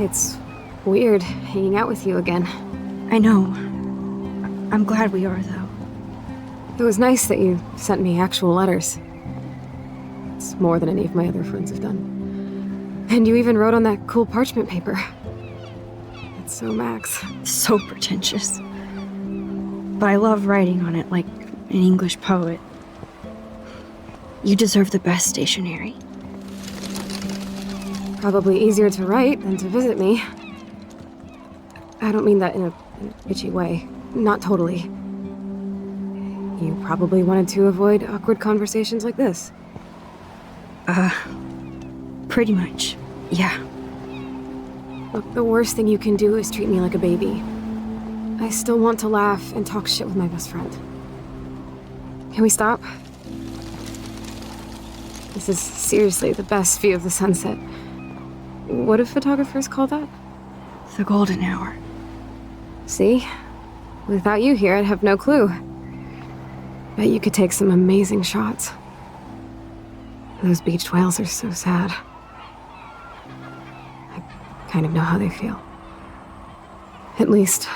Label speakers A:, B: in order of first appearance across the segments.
A: It's weird hanging out with you again.
B: I know. I'm glad we are, though.
A: It was nice that you sent me actual letters. It's more than any of my other friends have done. And you even wrote on that cool parchment paper. It's so Max.
B: So pretentious. But I love writing on it like an English poet. You deserve the best stationery.
A: Probably easier to write than to visit me. I don't mean that in a bitchy way. Not totally. You probably wanted to avoid awkward conversations like this.
B: Pretty much, yeah.
A: Look, the worst thing you can do is treat me like a baby. I still want to laugh and talk shit with my best friend. Can we stop? This is seriously the best view of the sunset. What do photographers call that?
B: The golden hour.
A: See? Without you here, I'd have no clue. Bet you could take some amazing shots. Those beached whales are so sad. I kind of know how they feel. At least,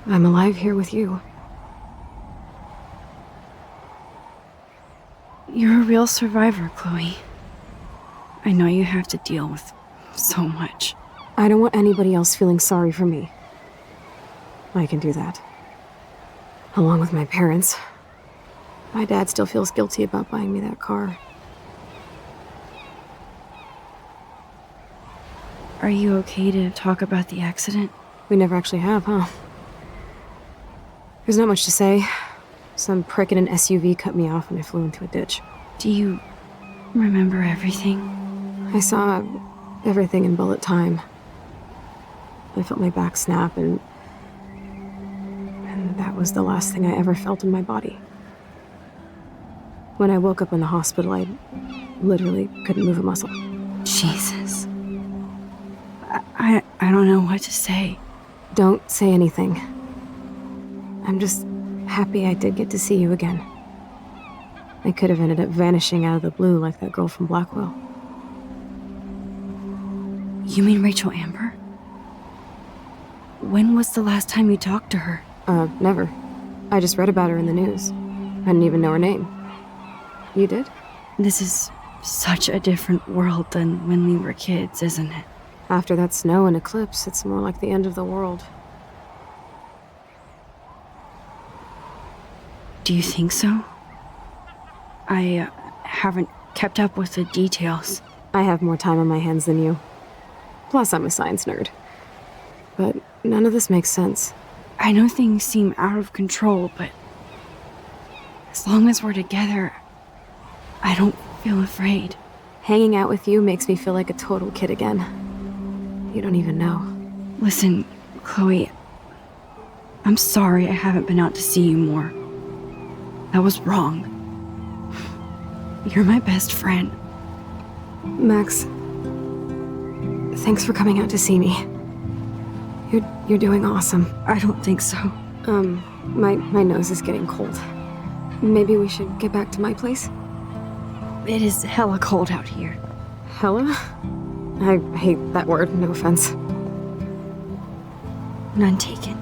A: I'm alive here with you.
B: You're a real survivor, Chloe. I know you have to deal with so much.
A: I don't want anybody else feeling sorry for me. I can do that. Along with my parents. My dad still feels guilty about buying me that car.
B: Are you okay to talk about the accident?
A: We never actually have, huh? There's not much to say. Some prick in an SUV cut me off and I flew into a ditch.
B: Do you remember everything?
A: I saw everything in bullet time. I felt my back snap and that was the last thing I ever felt in my body. When I woke up in the hospital, I literally couldn't move a muscle.
B: Jesus. I don't know what to say.
A: Don't say anything. I'm just happy I did get to see you again. I could have ended up vanishing out of the blue like that girl from Blackwell.
B: You mean Rachel Amber? When was the last time you talked to her?
A: Never. I just read about her in the news. I didn't even know her name. You did?
B: This is such a different world than when we were kids, isn't it?
A: After that snow and eclipse, it's more like the end of the world.
B: Do you think so? I haven't kept up with the details.
A: I have more time on my hands than you. Plus, I'm a science nerd. But none of this makes sense.
B: I know things seem out of control, but as long as we're together, I don't feel afraid.
A: Hanging out with you makes me feel like a total kid again. You don't even know.
B: Listen, Chloe, I'm sorry I haven't been out to see you more. That was wrong. You're my best friend.
A: Max, thanks for coming out to see me. You're doing awesome.
B: I don't think so.
A: My nose is getting cold. Maybe we should get back to my place?
B: It is hella cold out here.
A: Hella? I hate that word, no offense.
B: None taken.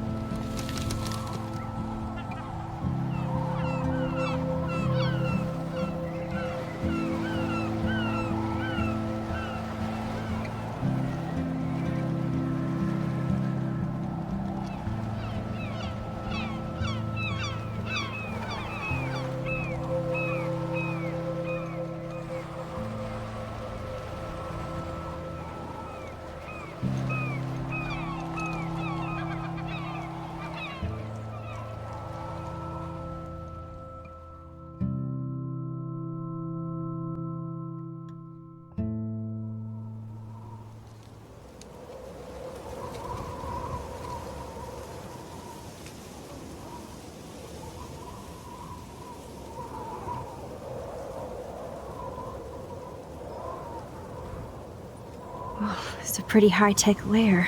B: It's a pretty high-tech lair.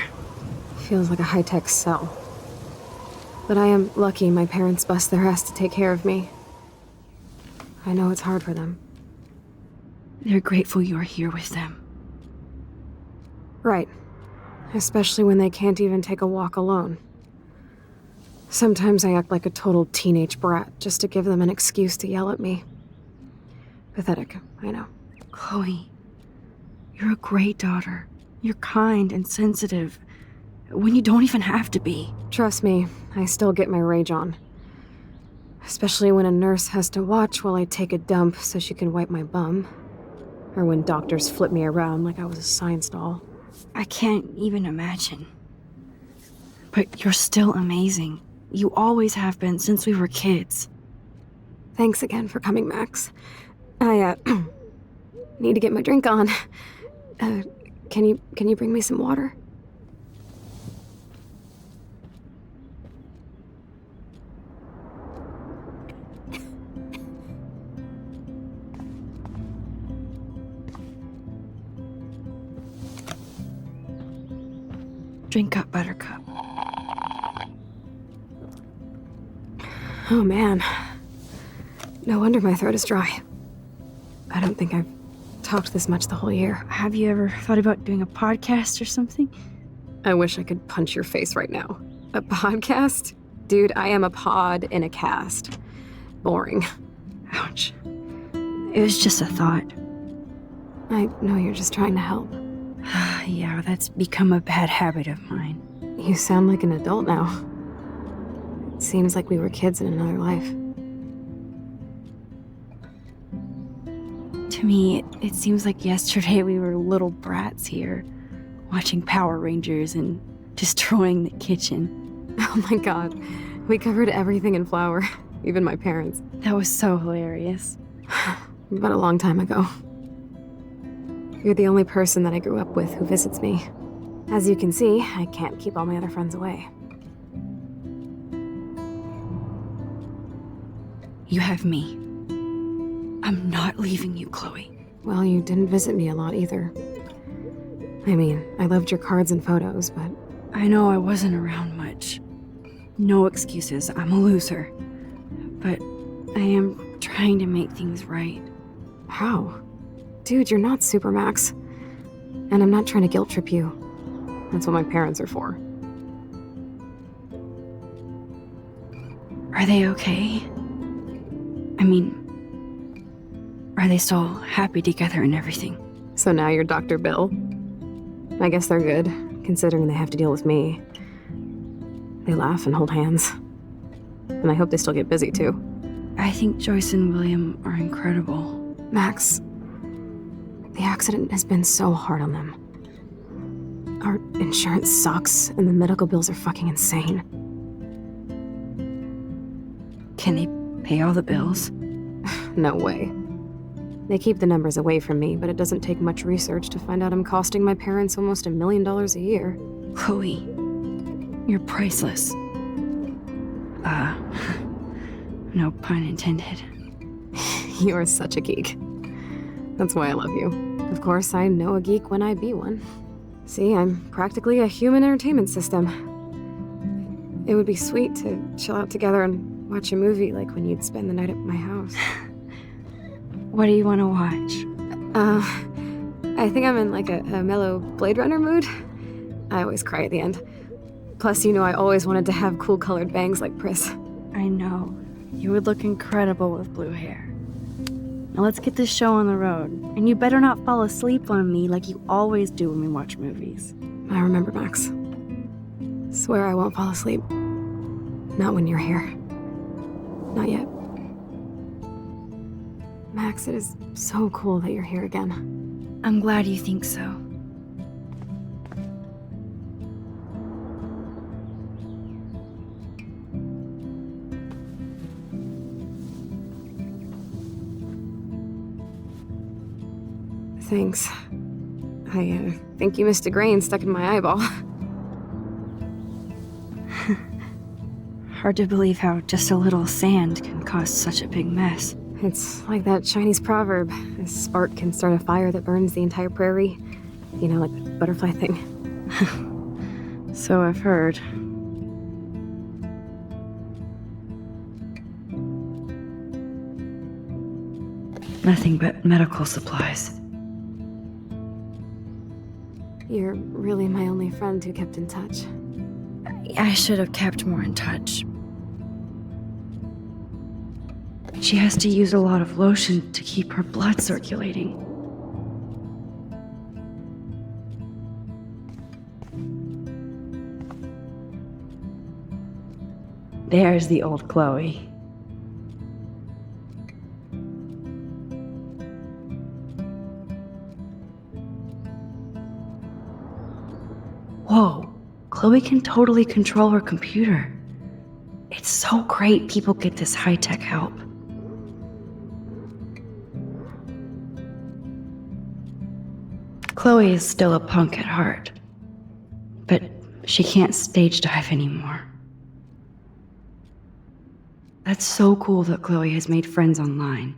A: Feels like a high-tech cell. But I am lucky my parents bust their ass to take care of me. I know it's hard for them.
B: They're grateful you're here with them.
A: Right. Especially when they can't even take a walk alone. Sometimes I act like a total teenage brat just to give them an excuse to yell at me. Pathetic, I know.
B: Chloe, you're a great daughter. You're kind and sensitive when you don't even have to be.
A: Trust me, I still get my rage on. Especially when a nurse has to watch while I take a dump so she can wipe my bum. Or when doctors flip me around like I was a science doll.
B: I can't even imagine. But you're still amazing. You always have been since we were kids.
A: Thanks again for coming, Max. I, need to get my drink on. Can you bring me some water?
B: Drink up, Buttercup.
A: Oh man. No wonder my throat is dry. I don't think I've talked this much the whole year.
B: Have you ever thought about doing a podcast or something?
A: I wish I could punch your face right now. A podcast? Dude, I am a pod in a cast. Boring.
B: Ouch. It was just a thought.
A: I know you're just trying to help.
B: Yeah, that's become a bad habit of mine.
A: You sound like an adult now. It seems like we were kids in another life.
B: To me, it seems like yesterday we were little brats here, watching Power Rangers and destroying the kitchen.
A: Oh my god. We covered everything in flour. Even my parents.
B: That was so hilarious.
A: But a long time ago. You're the only person that I grew up with who visits me. As you can see, I can't keep all my other friends away.
B: You have me. I'm not leaving you, Chloe.
A: Well, you didn't visit me a lot either. I mean, I loved your cards and photos, but...
B: I know I wasn't around much. No excuses, I'm a loser. But I am trying to make things right.
A: How? Dude, you're not Super Max. And I'm not trying to guilt trip you. That's what my parents are for.
B: Are they okay? I mean, are they still happy together and everything?
A: So now you're Dr. Bill? I guess they're good, considering they have to deal with me. They laugh and hold hands. And I hope they still get busy, too.
B: I think Joyce and William are incredible.
A: Max, the accident has been so hard on them. Our insurance sucks, and the medical bills are fucking insane.
B: Can they pay all the bills?
A: No way. They keep the numbers away from me, but it doesn't take much research to find out I'm costing my parents almost $1 million a year.
B: Chloe, you're priceless. No pun intended.
A: You're such a geek. That's why I love you. Of course, I know a geek when I be one. See, I'm practically a human entertainment system. It would be sweet to chill out together and watch a movie like when you'd spend the night at my house.
B: What do you want to watch?
A: I think I'm in like a mellow Blade Runner mood. I always cry at the end. Plus, you know I always wanted to have cool colored bangs like Pris.
B: I know. You would look incredible with blue hair. Now let's get this show on the road. And you better not fall asleep on me like you always do when we watch movies.
A: I remember, Max. Swear I won't fall asleep. Not when you're here. Not yet. Max, it is so cool that you're here again.
B: I'm glad you think so.
A: Thanks. I think you missed a grain stuck in my eyeball.
B: Hard to believe how just a little sand can cause such a big mess.
A: It's like that Chinese proverb, a spark can start a fire that burns the entire prairie. You know, like the butterfly thing.
B: So I've heard. Nothing but medical supplies.
A: You're really my only friend who kept in touch.
B: I should have kept more in touch. She has to use a lot of lotion to keep her blood circulating. There's the old Chloe. Whoa, Chloe can totally control her computer. It's so great people get this high-tech help. Chloe is still a punk at heart, but she can't stage dive anymore. That's so cool that Chloe has made friends online.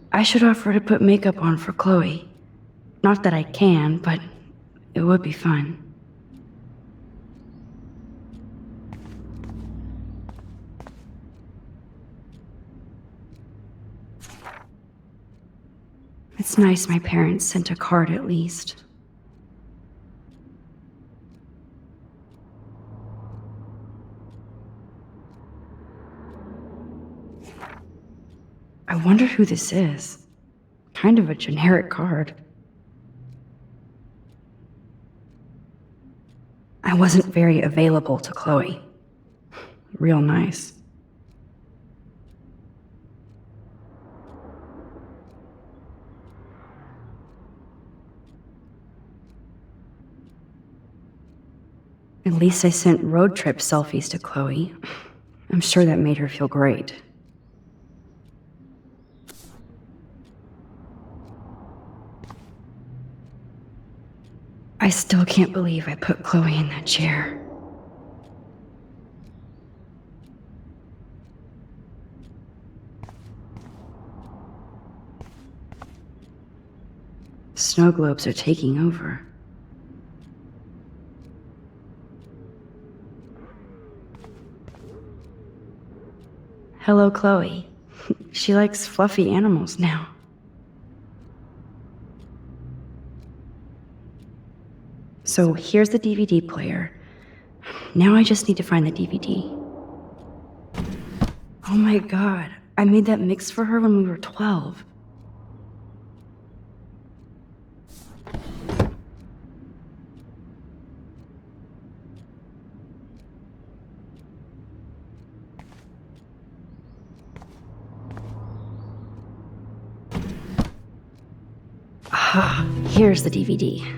B: I should offer to put makeup on for Chloe. Not that I can, but it would be fun. It's nice my parents sent a card at least. I wonder who this is. Kind of a generic card. I wasn't very available to Chloe. Real nice. At least I sent road trip selfies to Chloe. I'm sure that made her feel great. I still can't believe I put Chloe in that chair. Snow globes are taking over. Hello, Chloe. She likes fluffy animals now. So here's the DVD player. Now I just need to find the DVD. Oh my god, I made that mix for her when we were 12. Ah, here's the DVD.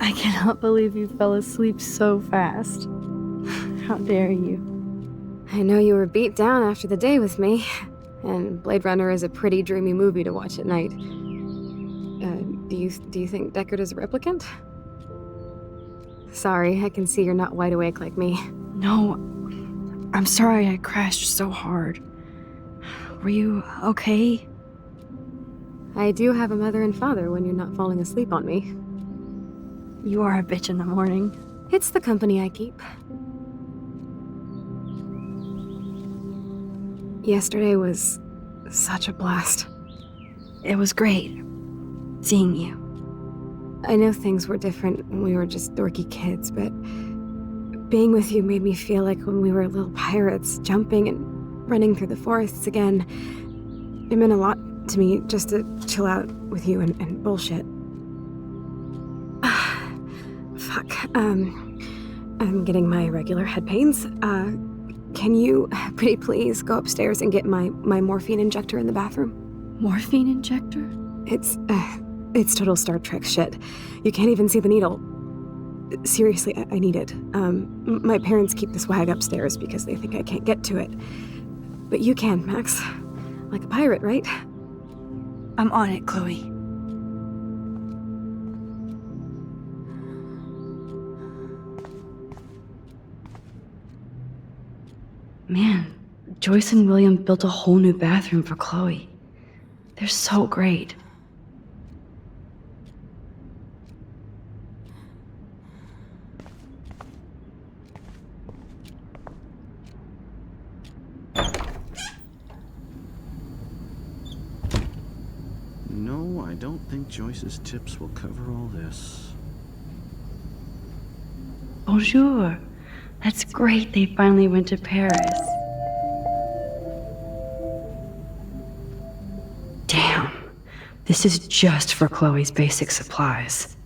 B: I cannot believe you fell asleep so fast. How dare you?
A: I know you were beat down after the day with me, and Blade Runner is a pretty dreamy movie to watch at night. Do you think Deckard is a replicant? Sorry, I can see you're not wide awake like me.
B: No, I'm sorry I crashed so hard. Were you okay?
A: I do have a mother and father when you're not falling asleep on me.
B: You are a bitch in the morning.
A: It's the company I keep. Yesterday was such a blast.
B: It was great seeing you.
A: I know things were different when we were just dorky kids, but being with you made me feel like when we were little pirates, jumping and running through the forests again. It meant a lot to me just to chill out with you and bullshit. Fuck. I'm getting my regular head pains. Can you, pretty please, go upstairs and get my morphine injector in the bathroom?
B: Morphine injector?
A: It's total Star Trek shit. You can't even see the needle. Seriously, I need it. My parents keep the swag upstairs because they think I can't get to it. But you can, Max. Like a pirate, right?
B: I'm on it, Chloe. Man, Joyce and William built a whole new bathroom for Chloe. They're so great.
C: No, I don't think Joyce's tips will cover all this.
B: Bonjour. That's great they finally went to Paris. Damn. This is just for Chloe's basic supplies.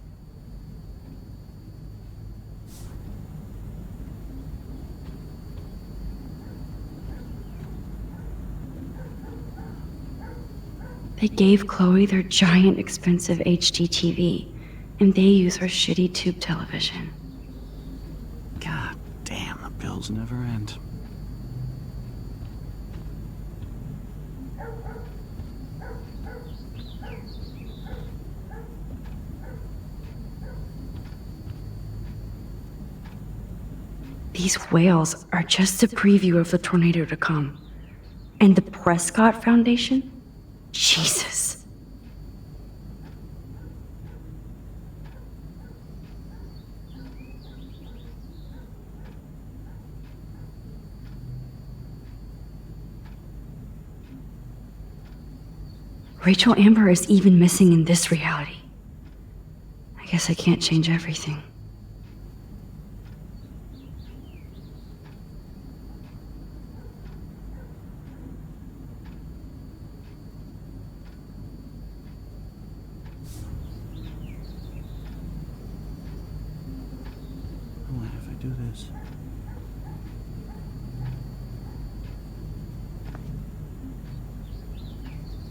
B: They gave Chloe their giant expensive HD TV, and they use her shitty tube television.
C: God damn, the bills never end.
B: These whales are just a preview of the tornado to come. And the Prescott Foundation? Jesus. Rachel Amber is even missing in this reality. I guess I can't change everything.
C: What if I do this?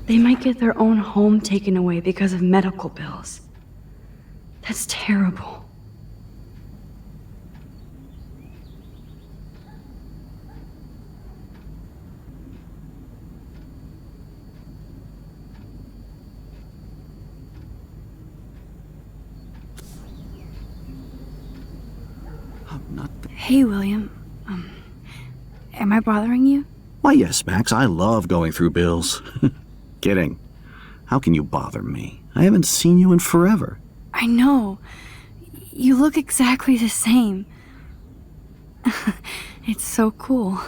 B: They might get their own home taken away because of medical bills. That's terrible.
C: I'm not.
B: Hey, William. Am I bothering you?
C: Why, yes, Max. I love going through bills. Kidding. How can you bother me? I haven't seen you in forever.
B: I know. You look exactly the same. It's so cool.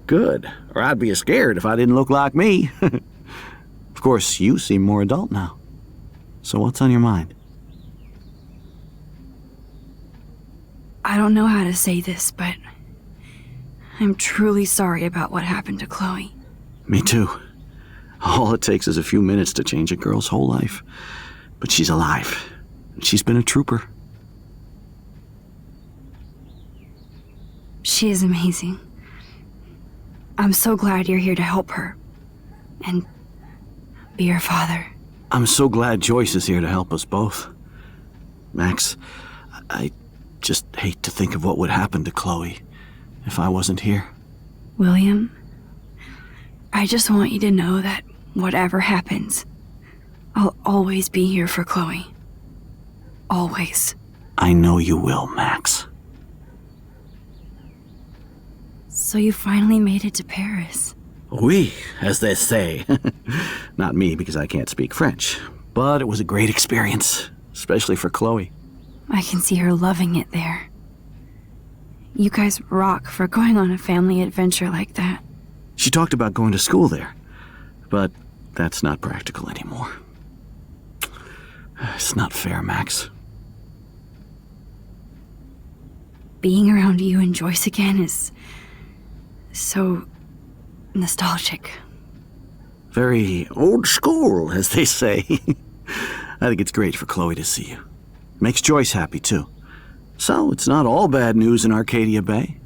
C: Good. Or I'd be scared if I didn't look like me. Of course, you seem more adult now. So what's on your mind?
B: I don't know how to say this, but I'm truly sorry about what happened to Chloe.
C: Me too. All it takes is a few minutes to change a girl's whole life. But she's alive. She's been a trooper.
B: She is amazing. I'm so glad you're here to help her. And be her father.
C: I'm so glad Joyce is here to help us both. Max, I just hate to think of what would happen to Chloe if I wasn't here.
B: William, I just want you to know that whatever happens, I'll always be here for Chloe. Always.
C: I know you will, Max.
B: So you finally made it to Paris.
C: Oui, as they say. Not me, because I can't speak French. But it was a great experience, especially for Chloe.
B: I can see her loving it there. You guys rock for going on a family adventure like that.
C: She talked about going to school there, but that's not practical anymore. It's not fair, Max.
B: Being around you and Joyce again is so nostalgic.
C: Very old school, as they say. I think it's great for Chloe to see you. Makes Joyce happy, too. So, it's not all bad news in Arcadia Bay.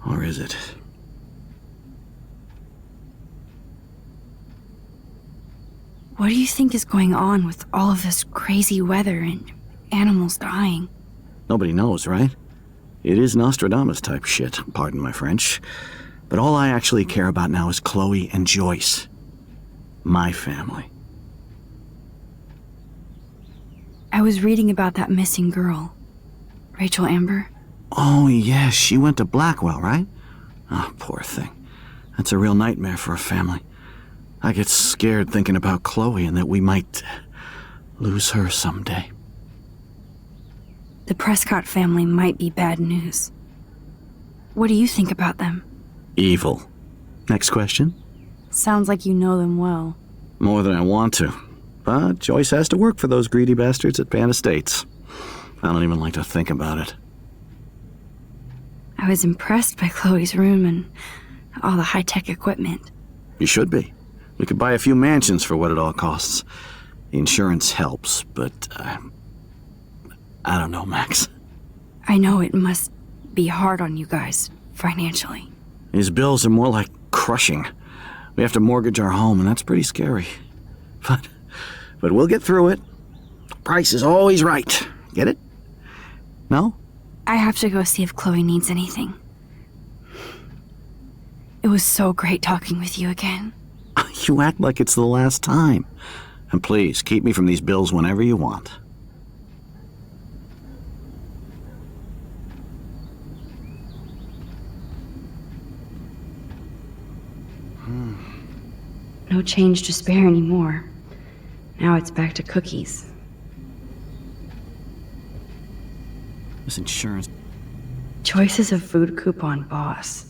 C: Or is it?
B: What do you think is going on with all of this crazy weather and animals dying?
C: Nobody knows, right? It is Nostradamus-type shit, pardon my French. But all I actually care about now is Chloe and Joyce. My family.
B: I was reading about that missing girl, Rachel Amber.
C: Oh, yes, she went to Blackwell, right? Oh, poor thing. That's a real nightmare for a family. I get scared thinking about Chloe and that we might lose her someday.
B: The Prescott family might be bad news. What do you think about them?
C: Evil. Next question?
B: Sounds like you know them well.
C: More than I want to. But Joyce has to work for those greedy bastards at Pan Estates. I don't even like to think about it.
B: I was impressed by Chloe's room and all the high-tech equipment.
C: You should be. We could buy a few mansions for what it all costs. The insurance helps, but I don't know, Max.
B: I know it must be hard on you guys, financially.
C: These bills are more like crushing. We have to mortgage our home, and that's pretty scary. But we'll get through it. Price is always right. Get it? No?
B: I have to go see if Chloe needs anything. It was so great talking with you again.
C: You act like it's the last time. And please, keep me from these bills whenever you want.
B: No change to spare anymore. Now it's back to cookies.
C: This insurance...
B: Choice is a food coupon boss.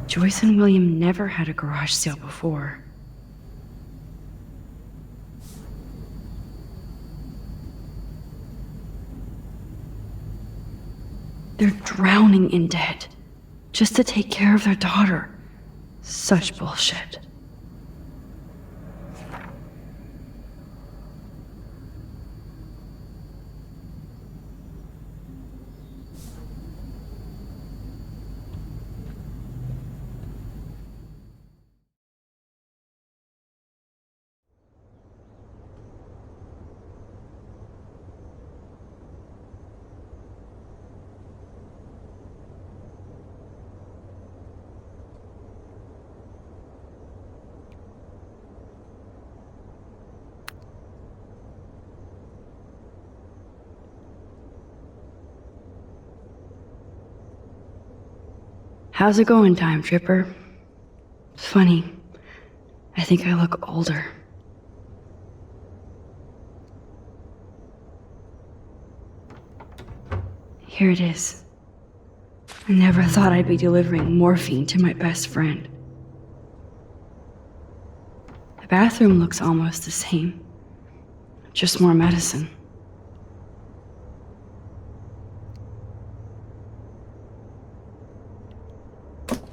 B: Joyce and William never had a garage sale before. They're drowning in debt just to take care of their daughter. Such bullshit. How's it going, Time Tripper? It's funny. I think I look older. Here it is. I never thought I'd be delivering morphine to my best friend. The bathroom looks almost the same. Just more medicine.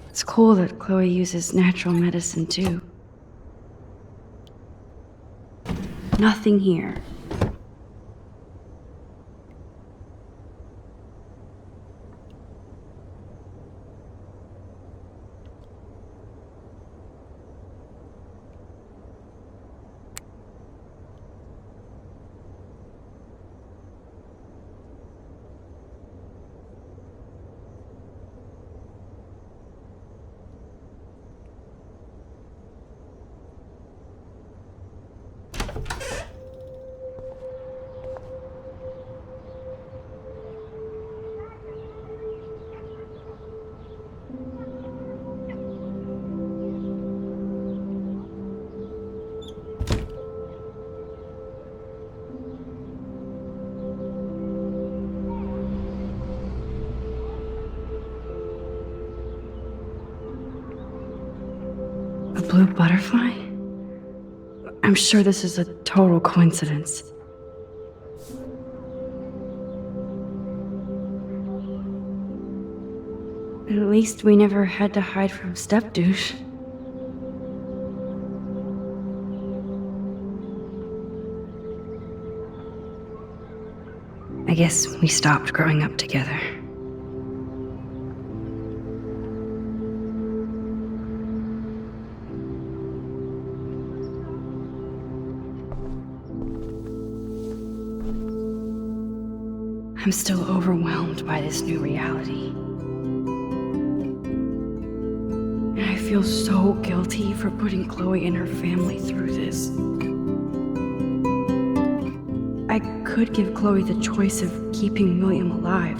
B: It's cool that Chloe uses natural medicine too. Nothing here. A blue butterfly? I'm sure this is a total coincidence. At least we never had to hide from Step-Douche. I guess we stopped growing up together. I'm still overwhelmed by this new reality. And I feel so guilty for putting Chloe and her family through this. I could give Chloe the choice of keeping William alive,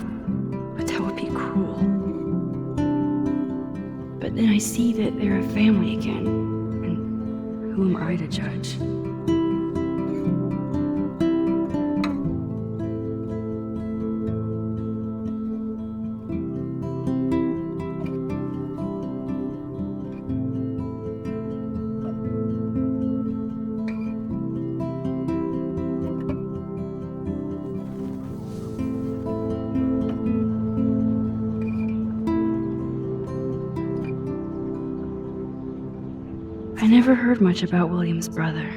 B: but that would be cruel. But then I see that they're a family again, and who am I to judge? I never heard much about William's brother.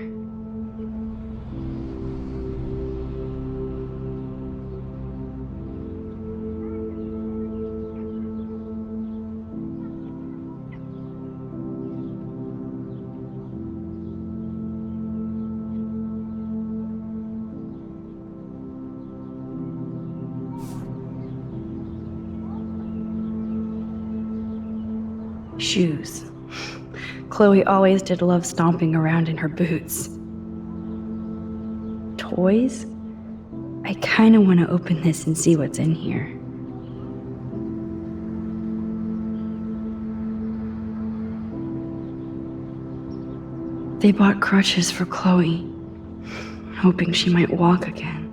B: Shoes. Chloe always did love stomping around in her boots. Toys? I kinda want to open this and see what's in here. They bought crutches for Chloe, hoping she might walk again.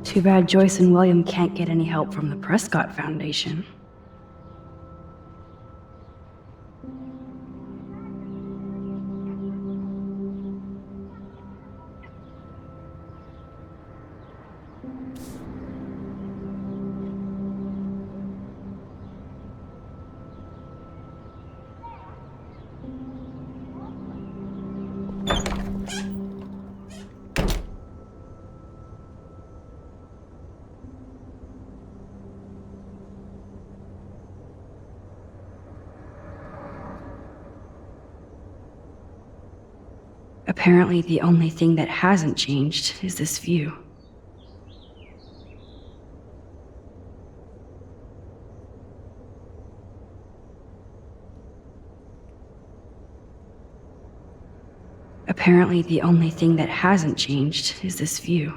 B: Too bad Joyce and William can't get any help from the Prescott Foundation. Apparently, the only thing that hasn't changed is this view. Apparently, the only thing that hasn't changed is this view.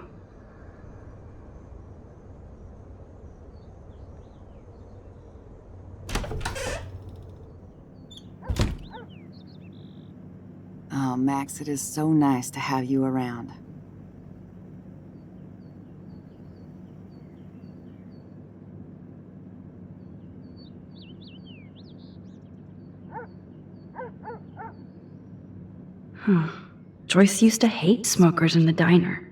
D: Oh, Max, it is so nice to have you around.
B: Joyce used to hate smokers in the diner.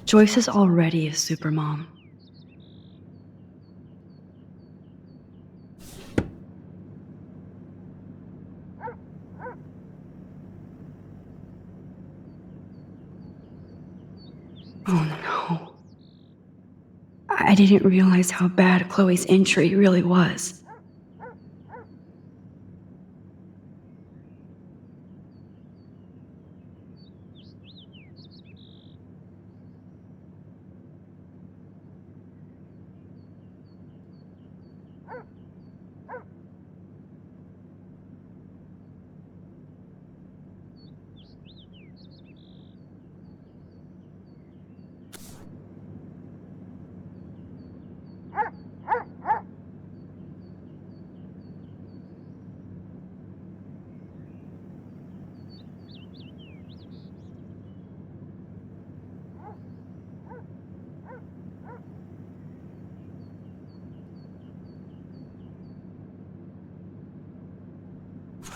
B: Joyce is already a supermom. Oh no. I didn't realize how bad Chloe's injury really was.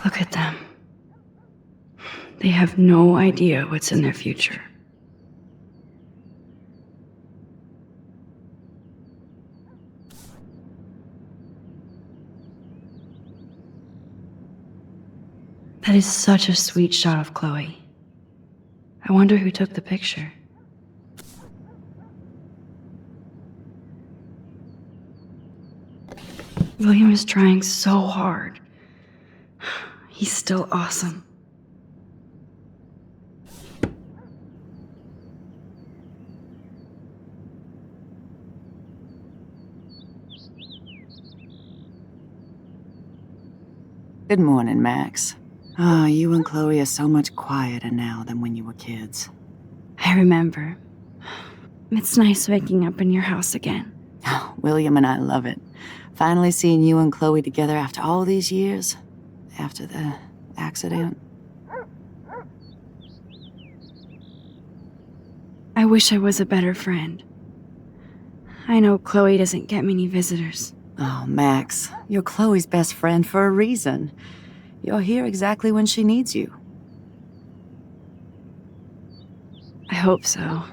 B: Look at them. They have no idea what's in their future. That is such a sweet shot of Chloe. I wonder who took the picture. William is trying so hard. He's still awesome.
D: Good morning, Max. Oh, you and Chloe are so much quieter now than when you were kids.
B: I remember. It's nice waking up in your house again.
D: Oh, William and I love it. Finally seeing you and Chloe together after all these years. After the accident.
B: I wish I was a better friend. I know Chloe doesn't get many visitors.
D: Oh, Max, you're Chloe's best friend for a reason. You're here exactly when she needs you.
B: I hope so.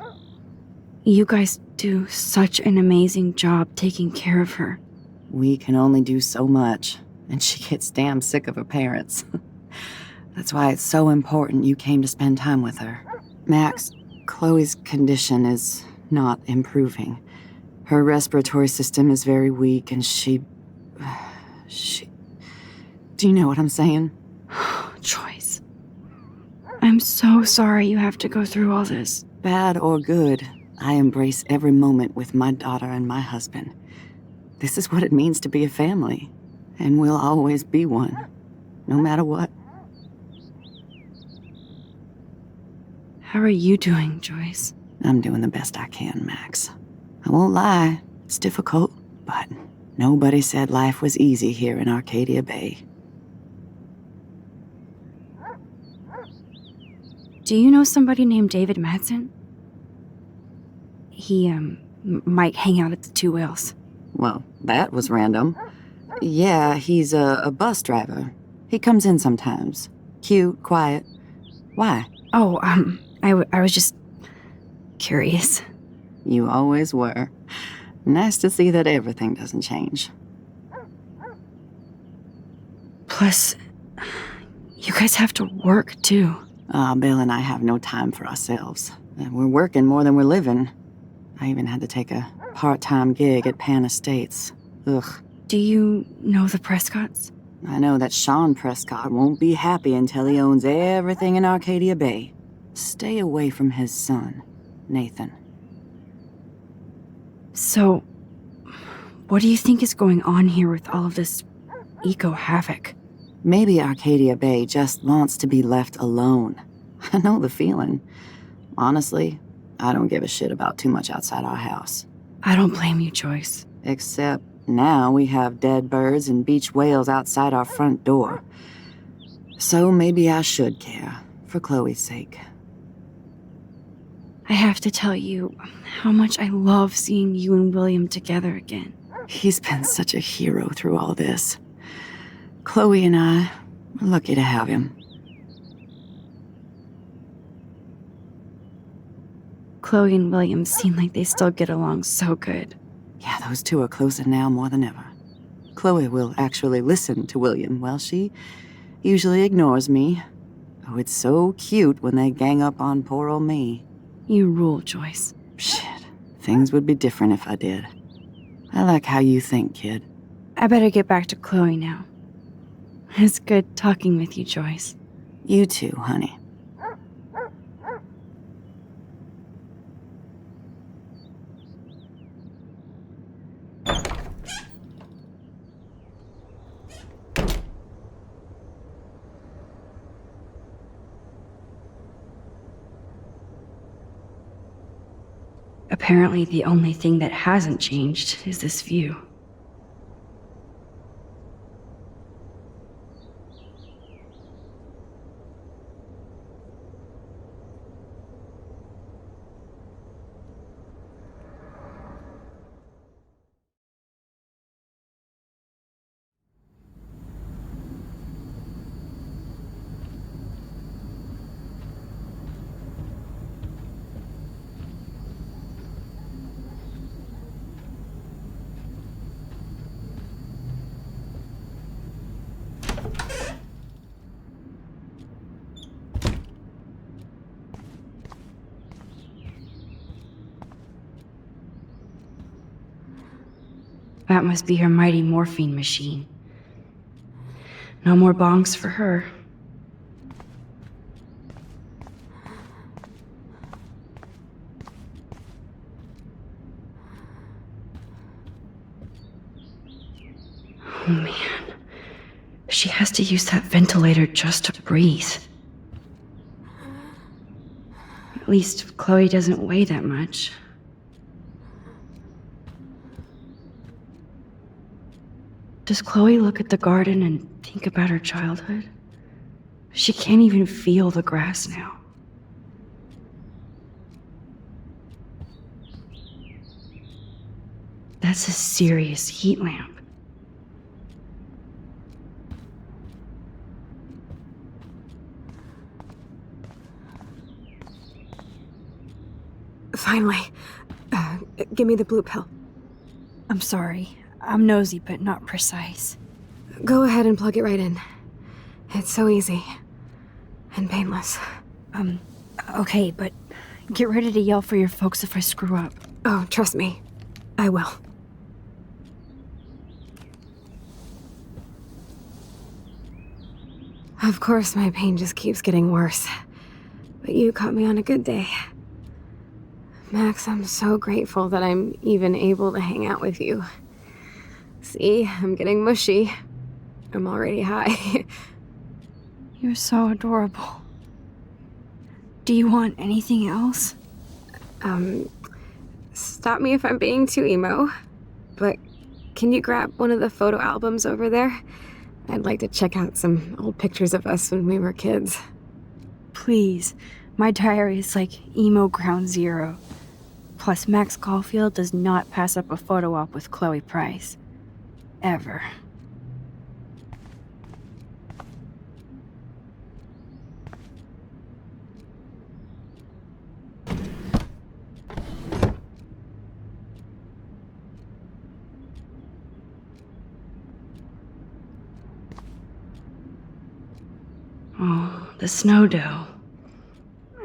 B: You guys do such an amazing job taking care of her.
D: We can only do so much, and she gets damn sick of her parents. That's why it's so important you came to spend time with her. Max, Chloe's condition is not improving. Her respiratory system is very weak, and she... Do you know what I'm saying?
B: Joyce. I'm so sorry you have to go through all this.
D: Bad or good, I embrace every moment with my daughter and my husband. This is what it means to be a family, and we'll always be one, no matter what.
B: How are you doing, Joyce?
D: I'm doing the best I can, Max. I won't lie, it's difficult, but nobody said life was easy here in
B: Do Do you know somebody named David Madsen? He, might hang out at the Two Whales.
D: Well, that was random. Yeah, he's a bus driver. He comes in sometimes. Cute, quiet. Why?
B: Oh, I was just curious.
D: You always were. Nice to see that everything doesn't change.
B: Plus, you guys have to work, too.
D: Bill and I have no time for ourselves. We're working more than we're living. I even had to take a part-time gig at Pan Estates. Ugh.
B: Do you know the Prescotts?
D: I know that Sean Prescott won't be happy until he owns everything in Arcadia Bay. Stay away from his son, Nathan.
B: So, what do you think is going on here with all of this eco-havoc?
D: Maybe Arcadia Bay just wants to be left alone. I know the feeling. Honestly, I don't give a shit about too much outside our house.
B: I don't blame you, Joyce.
D: Except now we have dead birds and beach whales outside our front door. So maybe I should care, for Chloe's sake.
B: I have to tell you how much I love seeing you and William together again.
D: He's been such a hero through all this. Chloe and I are lucky to have him.
B: Chloe and William seem like they still get along so good.
D: Yeah, those two are closer now more than ever. Chloe will actually listen to William, while she usually ignores me. Oh, it's so cute when they gang up on poor old me.
B: You rule, Joyce.
D: Shit, things would be different if I did. I like how you think, kid.
B: I better get back to Chloe now. It's good talking with you, Joyce.
D: You too, honey.
B: Apparently, the only thing that hasn't changed is this view. That must be her mighty morphine machine. No more bongs for her. Oh man. She has to use that ventilator just to breathe. At least Chloe doesn't weigh that much. Does Chloe look at the garden and think about her childhood? She can't even feel the grass now. That's a serious heat lamp.
A: Finally. Give me the blue pill.
B: I'm sorry. I'm nosy, but not precise.
A: Go ahead and plug it right in. It's so easy. And painless.
B: Okay, but get ready to yell for your folks if I screw up.
A: Oh, trust me. I will. Of course, my pain just keeps getting worse. But you caught me on a good day. Max, I'm so grateful that I'm even able to hang out with you. See, I'm getting mushy. I'm already high.
B: You're so adorable. Do you want anything else?
A: Stop me if I'm being too emo, but can you grab one of the photo albums over there? I'd like to check out some old pictures of us when we were kids.
B: Please. My diary is like emo ground zero. Plus, Max Caulfield does not pass up a photo op with Chloe Price. Ever. Oh, the snow dough.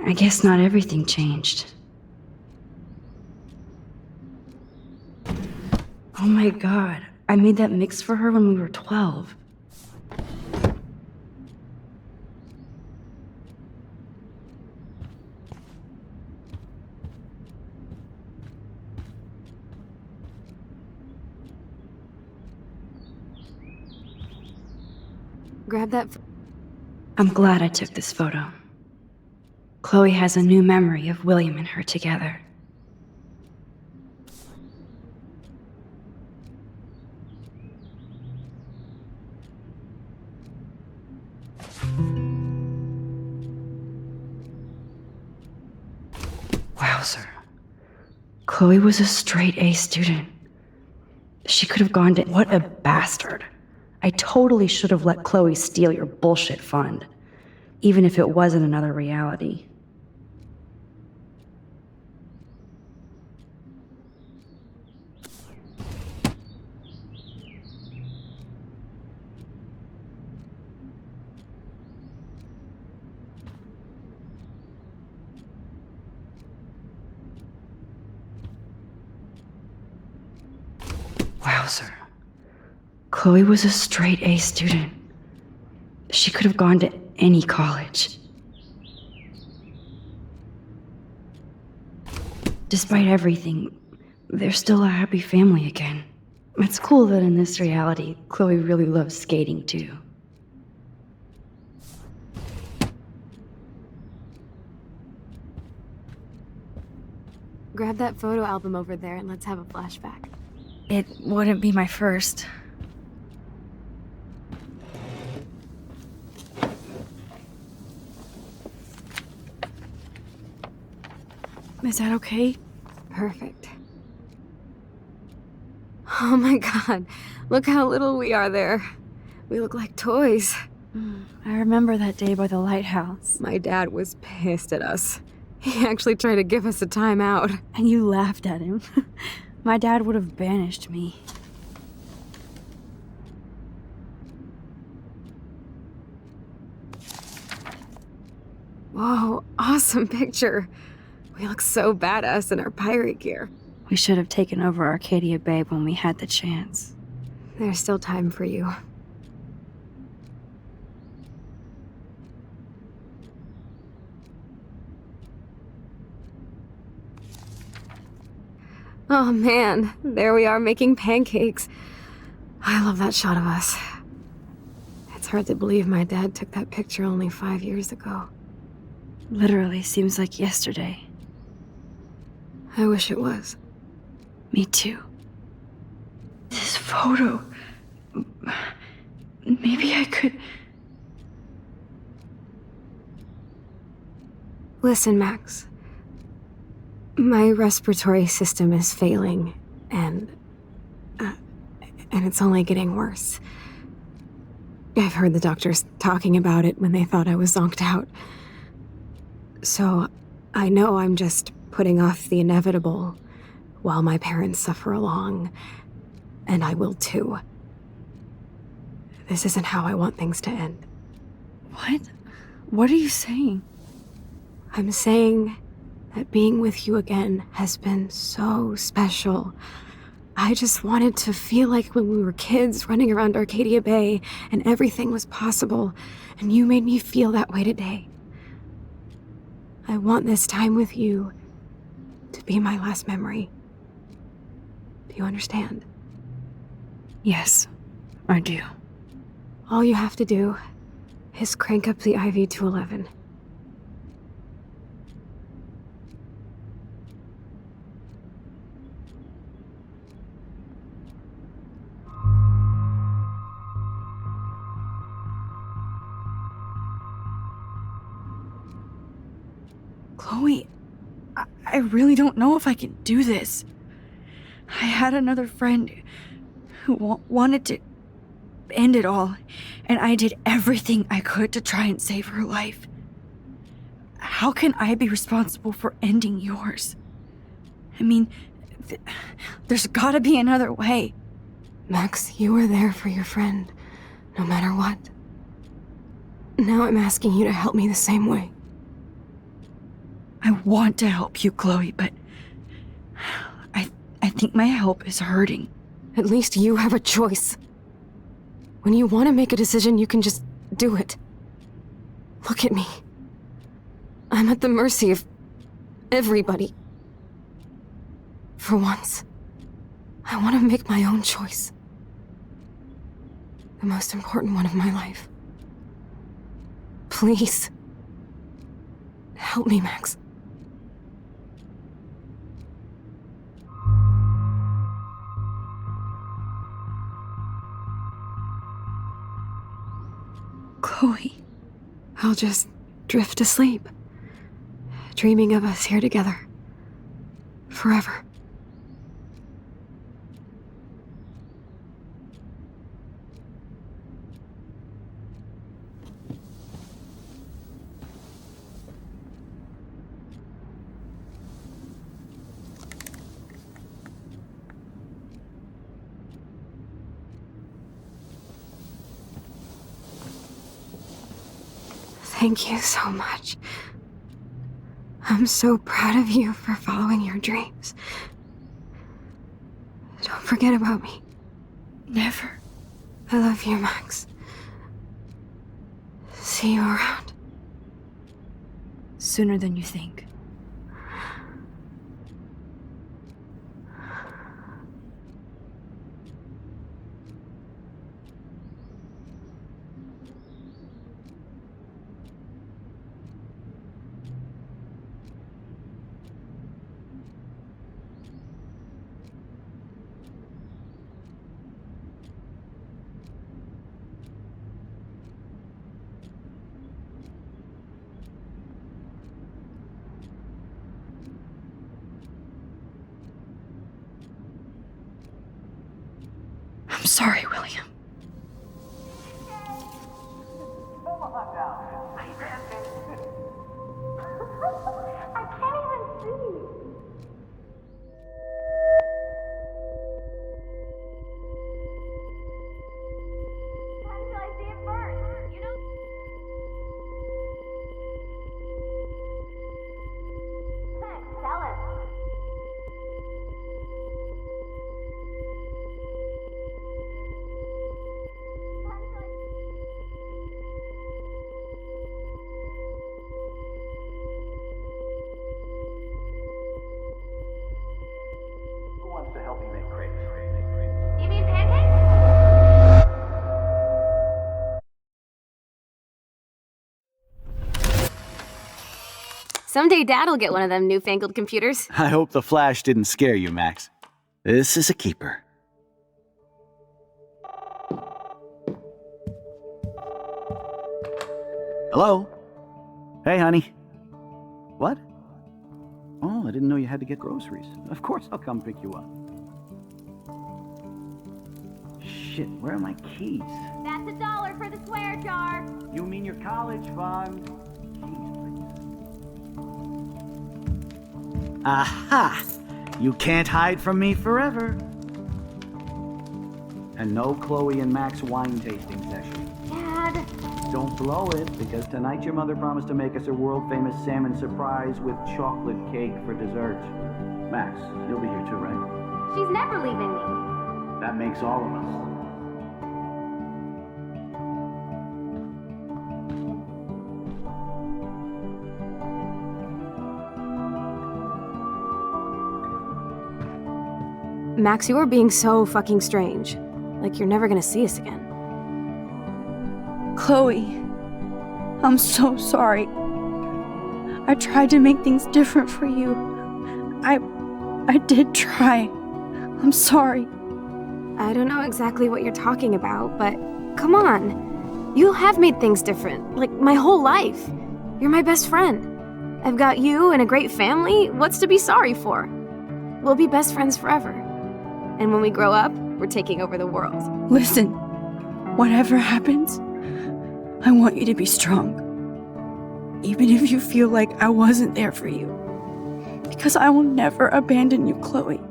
B: I guess not everything changed. Oh my god, I made that mix for her when we were 12.
A: Grab that.
B: I'm glad I took this photo. Chloe has a new memory of William and her together. Wowzer. Chloe was a straight A student. She could have gone to— What a bastard. I totally should have let Chloe steal your bullshit fund, even if it wasn't another reality. Wowzer. Chloe was a straight A student. She could have gone to any college. Despite everything, they're still a happy family again. It's cool that in this reality, Chloe really loves skating too.
A: Grab that photo album over there and let's have a flashback.
B: It wouldn't be my first. Is that okay?
A: Perfect. Oh my god, look how little we are there. We look like toys.
B: I remember that day by the lighthouse.
A: My dad was pissed at us. He actually tried to give us a timeout.
B: And you laughed at him. My dad would have banished me.
A: Whoa, awesome picture. We look so badass in our pirate gear.
B: We should have taken over Arcadia Bay when we had the chance.
A: There's still time for you. Oh man, there we are making pancakes. I love that shot of us. It's hard to believe my dad took that picture only 5 years ago.
B: Literally seems like yesterday.
A: I wish it was.
B: Me too. This photo... Maybe I could...
A: Listen, Max. My respiratory system is failing, and it's only getting worse. I've heard the doctors talking about it when they thought I was zonked out. So, I know I'm just putting off the inevitable while my parents suffer along, and I will too. This isn't how I want things to end.
B: What? What are you saying?
A: I'm saying that being with you again has been so special. I just wanted to feel like when we were kids running around Arcadia Bay and everything was possible, and you made me feel that way today. I want this time with you to be my last memory. Do you understand?
B: Yes, I do.
A: All you have to do is crank up the IV to 11.
B: Chloe, I really don't know if I can do this. I had another friend who wanted to end it all, and I did everything I could to try and save her life. How can I be responsible for ending yours? I mean, there's gotta be another way.
A: Max, you were there for your friend, no matter what. Now I'm asking you to help me the same way.
B: I want to help you, Chloe, but I think my help is hurting.
A: At least you have a choice. When you want to make a decision, you can just do it. Look at me. I'm at the mercy of everybody. For once, I want to make my own choice. The most important one of my life. Please. Help me, Max.
B: Chloe.
A: I'll just drift asleep, dreaming of us here together. Forever. Thank you so much. I'm so proud of you for following your dreams. Don't forget about me.
B: Never.
A: I love you, Max. See you around.
B: Sooner than you think. I'm sorry, William.
C: Who wants to help me make crepes?
E: You mean pancakes? Someday Dad'll get one of them newfangled computers.
C: I hope the flash didn't scare you, Max. This is a keeper. Hello? Hey, honey. What? Oh, I didn't know you had to get groceries. Of course I'll come pick you up. Shit, where are my keys?
E: That's $1 for the swear jar.
C: You mean your college fund? Keys, please. Aha! You can't hide from me forever. And no Chloe and Max wine tasting session.
E: Dad.
C: Don't blow it, because tonight your mother promised to make us a world-famous salmon surprise with chocolate cake for dessert. Max, you'll be here too, right?
E: She's never leaving me.
C: That makes all of us.
A: Max, you are being so fucking strange. Like you're never gonna see us again.
B: Chloe, I'm so sorry. I tried to make things different for you. I did try. I'm sorry.
A: I don't know exactly what you're talking about, but come on. You have made things different, like my whole life. You're my best friend. I've got you and a great family. What's to be sorry for? We'll be best friends forever. And when we grow up, we're taking over the world.
B: Listen, whatever happens, I want you to be strong. Even if you feel like I wasn't there for you. Because I will never abandon you, Chloe.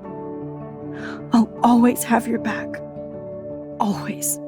B: I'll always have your back. Always.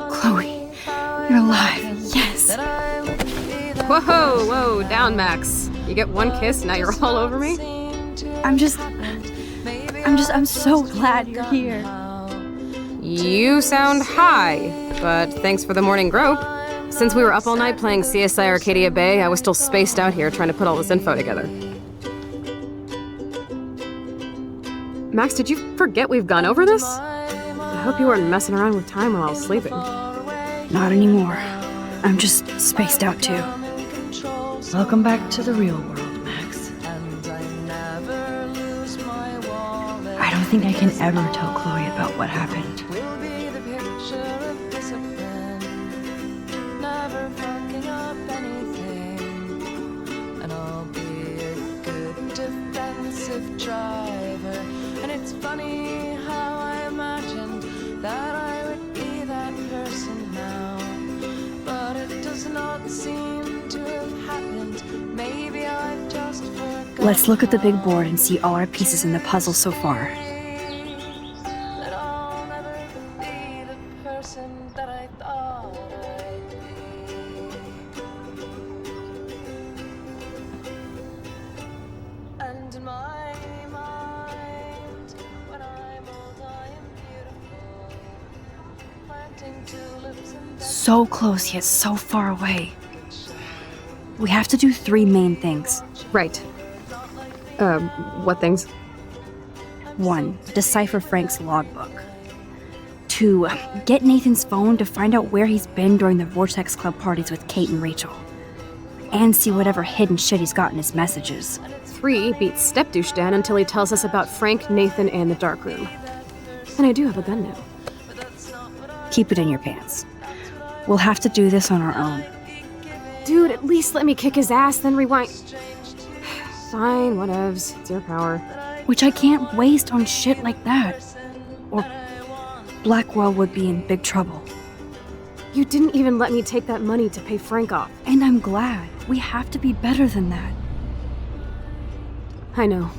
B: Chloe, you're alive. Yes.
A: Whoa, down, Max. You get one kiss, now you're all over me?
B: I'm so glad you're here.
A: You sound high, but thanks for the morning grope. Since we were up all night playing CSI Arcadia Bay, I was still spaced out here trying to put all this info together. Max, did you forget we've gone over this? I hope you weren't messing around with time while I was sleeping.
B: Not anymore. I'm just spaced out too. Welcome back to the real world, Max. I don't think I can ever tell Chloe about what happened.
F: Driver, and it's funny how I imagined that I would be that person now, but it does not seem to have happened. Maybe I've just forgotten.
B: Let's look at the big board and see all our pieces in the puzzle so far.
F: That I'll never be the person that I thought I'd be. And in my mind, when I'm old, I am beautiful, planting tulips and
B: So close yet so far away. We have to do 3 main things.
A: Right. What things?
B: 1. Decipher Frank's logbook. 2. Get Nathan's phone to find out where he's been during the Vortex Club parties with Kate and Rachel. And see whatever hidden shit he's got in his messages.
A: 3, beat Stepdouche down until he tells us about Frank, Nathan, and the dark room. And I do have a gun now.
B: Keep it in your pants. We'll have to do this on our own.
A: Dude, at least let me kick his ass, then rewind. Fine, whatevs. It's your power.
B: Which I can't waste on shit like that. Or Blackwell would be in big trouble.
A: You didn't even let me take that money to pay Frank off.
B: And I'm glad. We have to be better than that.
A: I know.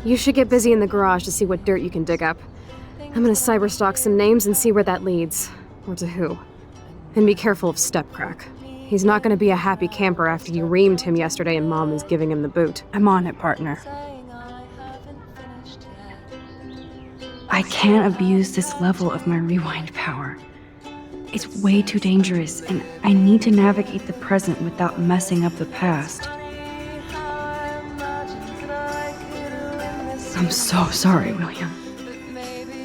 A: You should get busy in the garage to see what dirt you can dig up. I'm gonna cyberstalk some names and see where that leads. Or to who. And be careful of Stepcrack. He's not gonna be a happy camper after you reamed him yesterday and Mom is giving him the boot.
B: I'm on it, partner. I can't abuse this level of my rewind power. It's way too dangerous, and I need to navigate the present without messing up the past. I'm so sorry, William.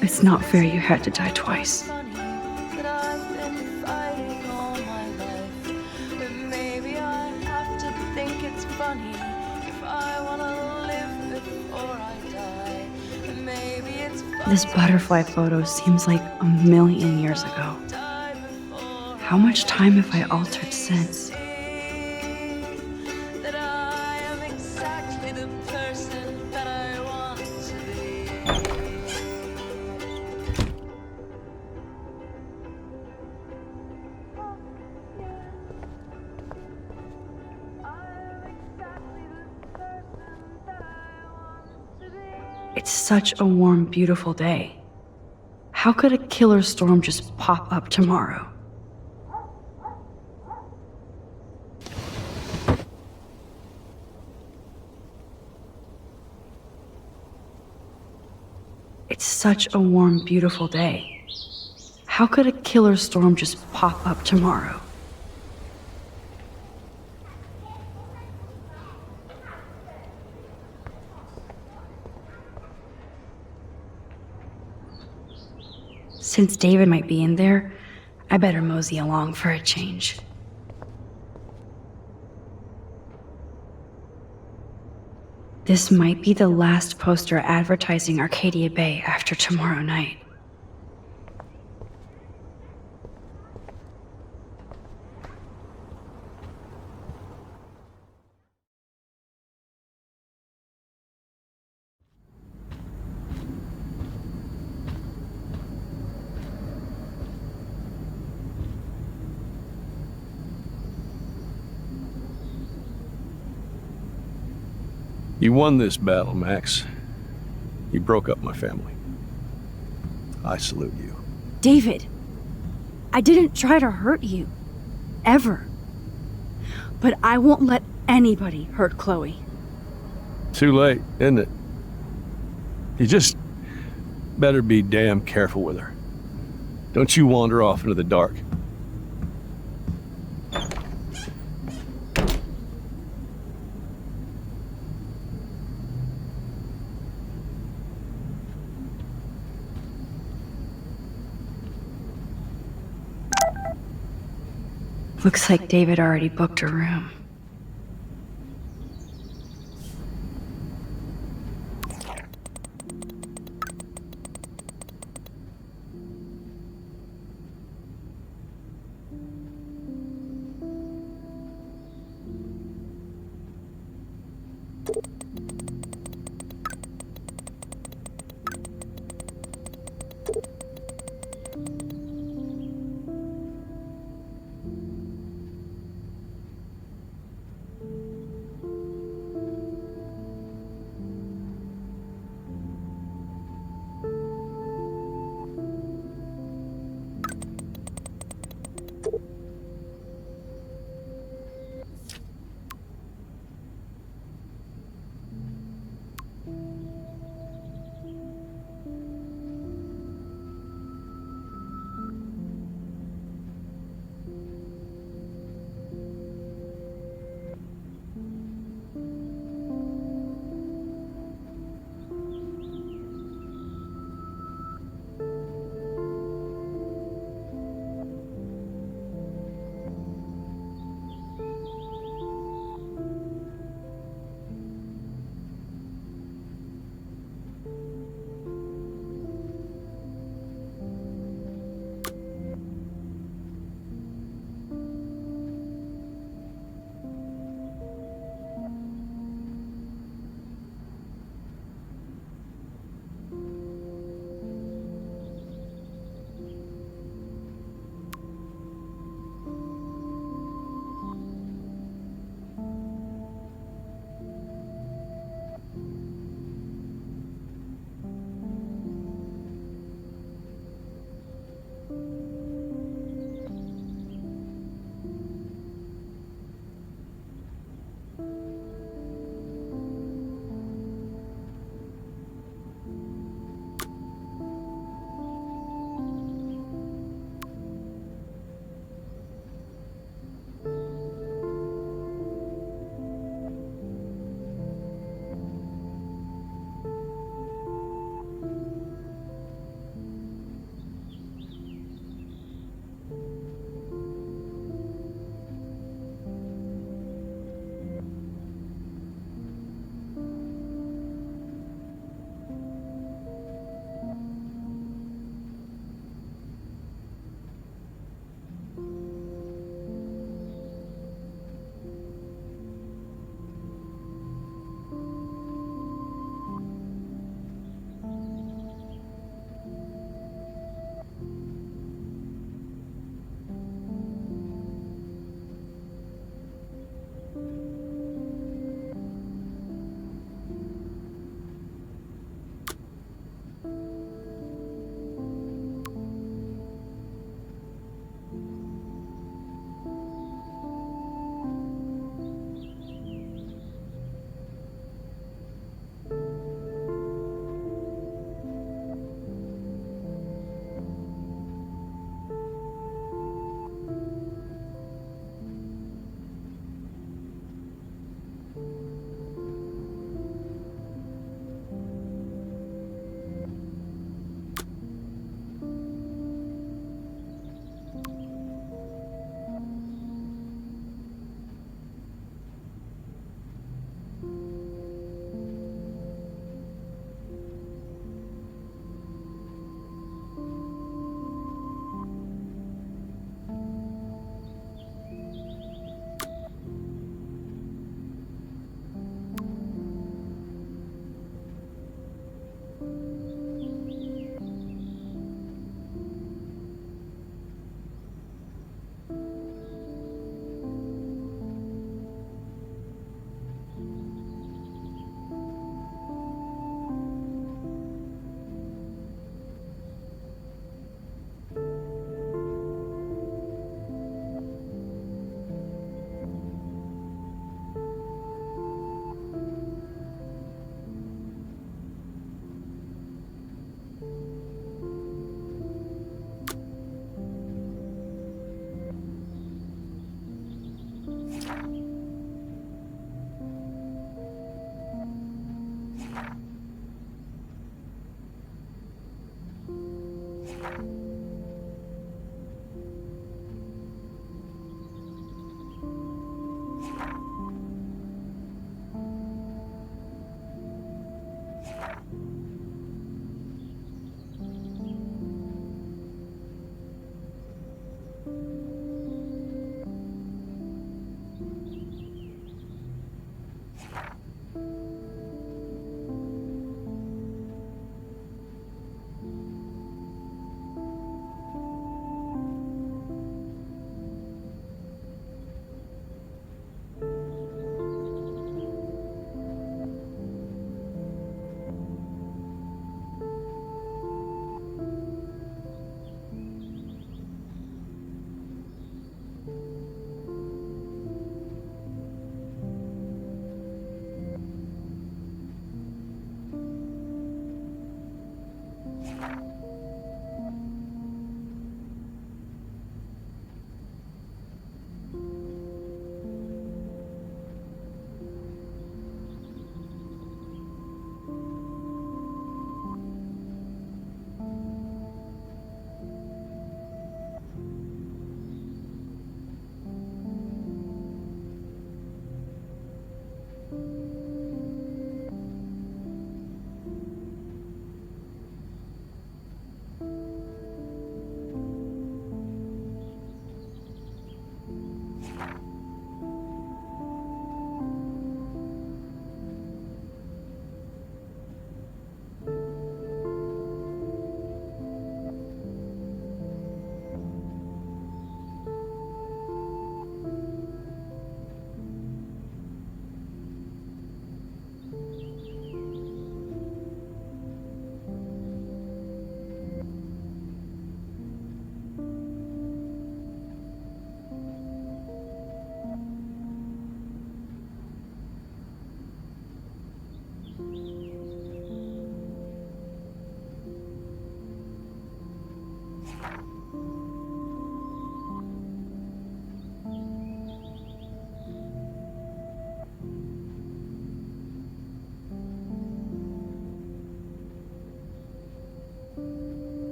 B: I It's not fair you had to die twice.
F: Funny that I've been fighting all my life. But maybe I have to think it's funny if I wanna live before I die. And maybe it's funny
B: This butterfly photo seems like a million years ago.
F: die before
B: How much time have I altered since?
F: that I am exactly the person that I want to be.
B: It's such a warm, beautiful day. How could a killer storm just pop up tomorrow? It's such a warm, beautiful day. How could a killer storm just pop up tomorrow? Since David might be in there, I better mosey along for a change. This might be the last poster advertising Arcadia Bay after tomorrow night.
G: You won this battle, Max. You broke up my family. I salute you.
B: David, I didn't try to hurt you. Ever. But I won't let anybody hurt Chloe.
G: Too late, isn't it? You just better be damn careful with her. Don't you wander off into the dark.
B: Looks like David already booked a room.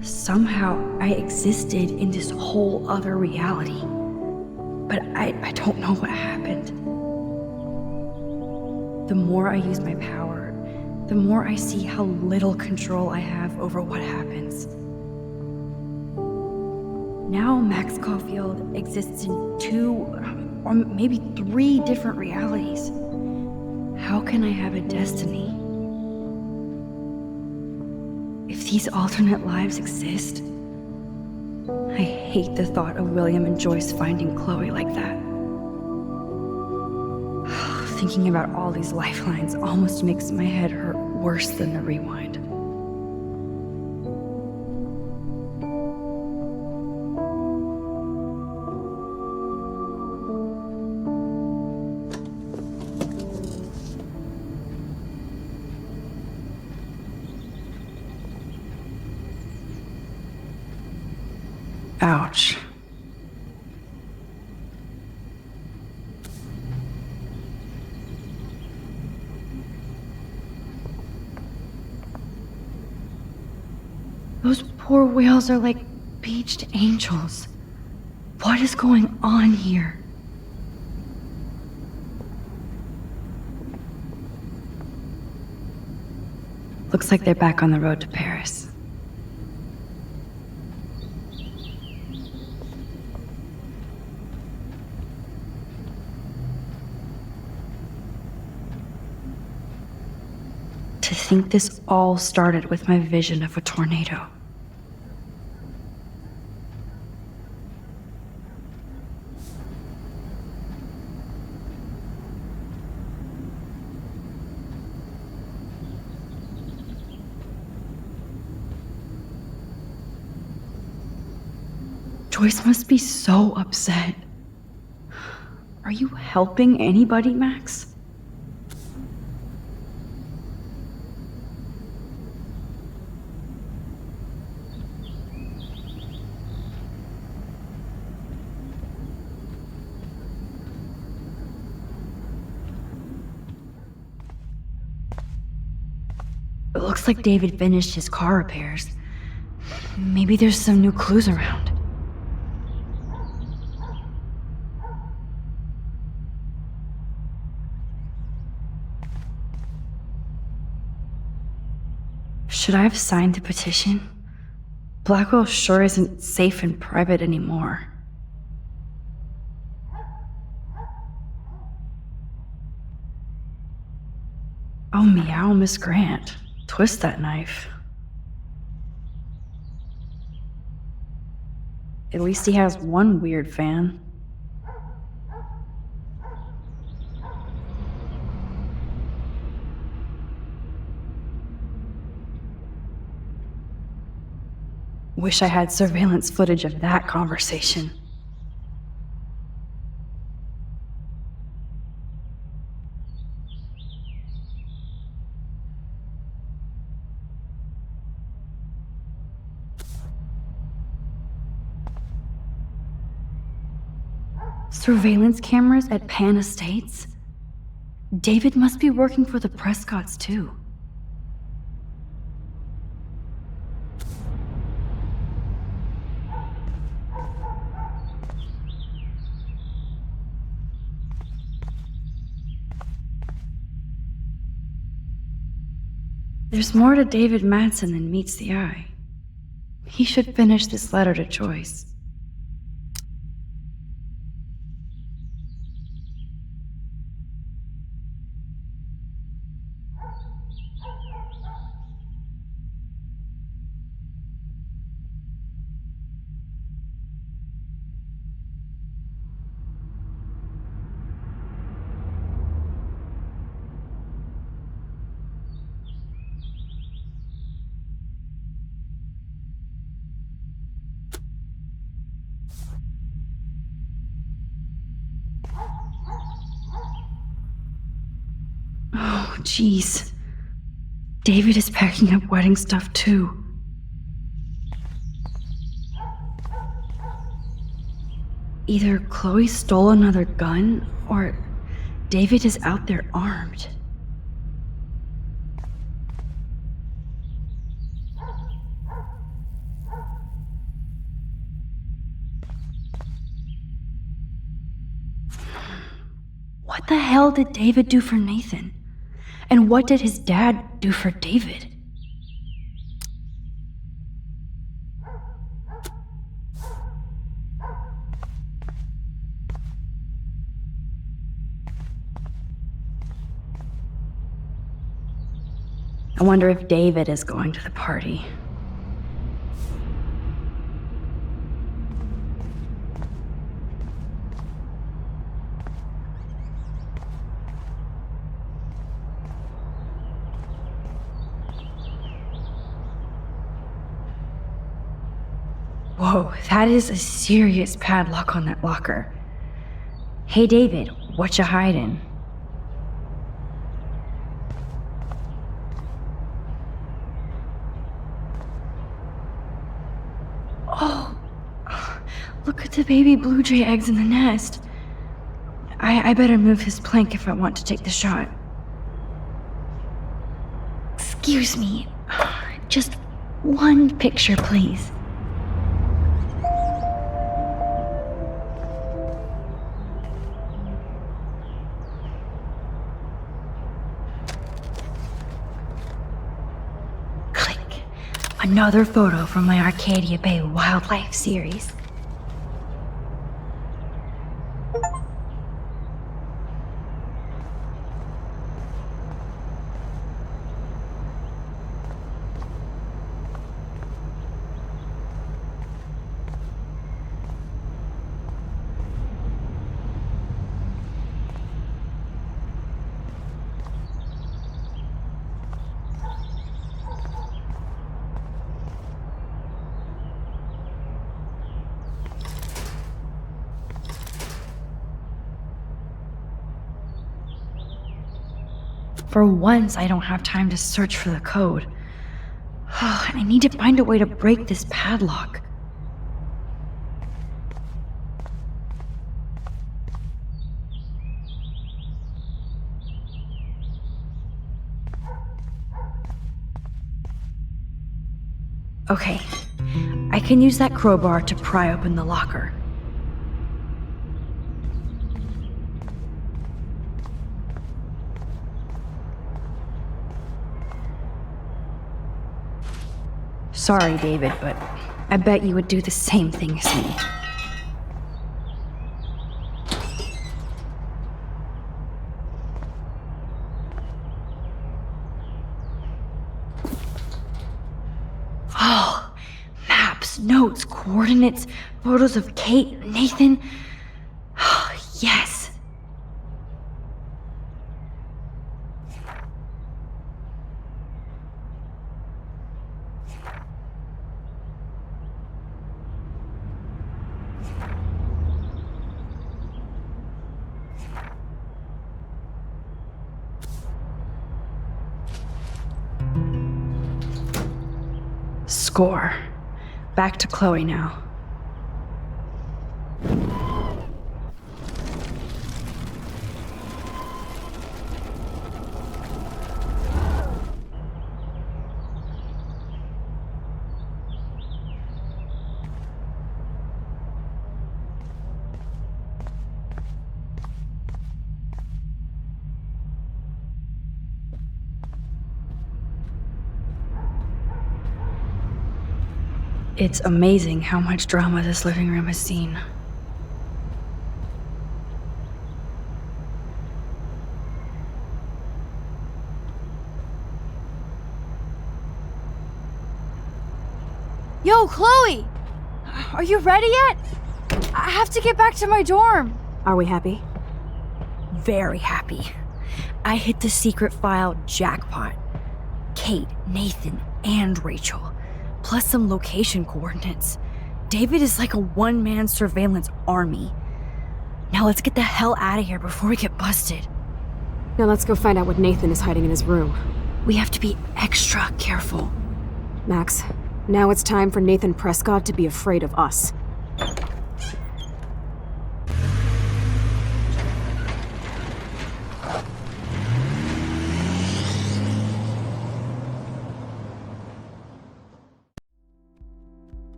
B: Somehow I existed in this whole other reality. But I don't know what happened. The more I use my power, the more I see how little control I have over what happens. Now Max Caulfield exists in 2 or maybe 3 different realities. How can I have a destiny? If these alternate lives exist, I hate the thought of William and Joyce finding Chloe like that. Thinking about all these lifelines almost makes my head hurt worse than the rewind. Ouch. Those poor whales are like beached angels. What is going on here? Looks like they're back on the road to Paris. To think this all started with my vision of a tornado. Joyce must be so upset. Are you helping anybody, Max? It looks like David finished his car repairs. Maybe there's some new clues around. Should I have signed the petition? Blackwell sure isn't safe and private anymore. Oh, meow, Miss Grant. Twist that knife. At least he has one weird fan. Wish I had surveillance footage of that conversation. Surveillance cameras at Pan Estates? David must be working for the Prescotts, too. There's more to David Madsen than meets the eye. He should finish this letter to Joyce. Oh, jeez. David is packing up wedding stuff, too. Either Chloe stole another gun, or David is out there armed. What the hell did David do for Nathan? And what did his dad do for David? I wonder if David is going to the party. Whoa, that is a serious padlock on that locker. Hey David, what you hiding? Oh, look at the baby blue jay eggs in the nest. I better move his plank if I want to take the shot. Excuse me, just one picture, please. Another photo from my Arcadia Bay wildlife series. For once, I don't have time to search for the code. I need to find a way to break this padlock. Okay, I can use that crowbar to pry open the locker. Sorry, David, but I bet you would do the same thing as me. Oh, maps, notes, coordinates, photos of Kate, Nathan. Oh, yes. Score. Back to Chloe now. It's amazing how much drama this living room has seen.
H: Yo, Chloe! Are you ready yet? I have to get back to my dorm.
A: Are we happy?
H: Very happy. I hit the secret file jackpot. Kate, Nathan, and Rachel, plus some location coordinates. David is like a one-man surveillance army. Now let's get the hell out of here before we get busted.
A: Now let's go find out what Nathan is hiding in his room.
H: We have to be extra careful.
A: Max, now it's time for Nathan Prescott to be afraid of us.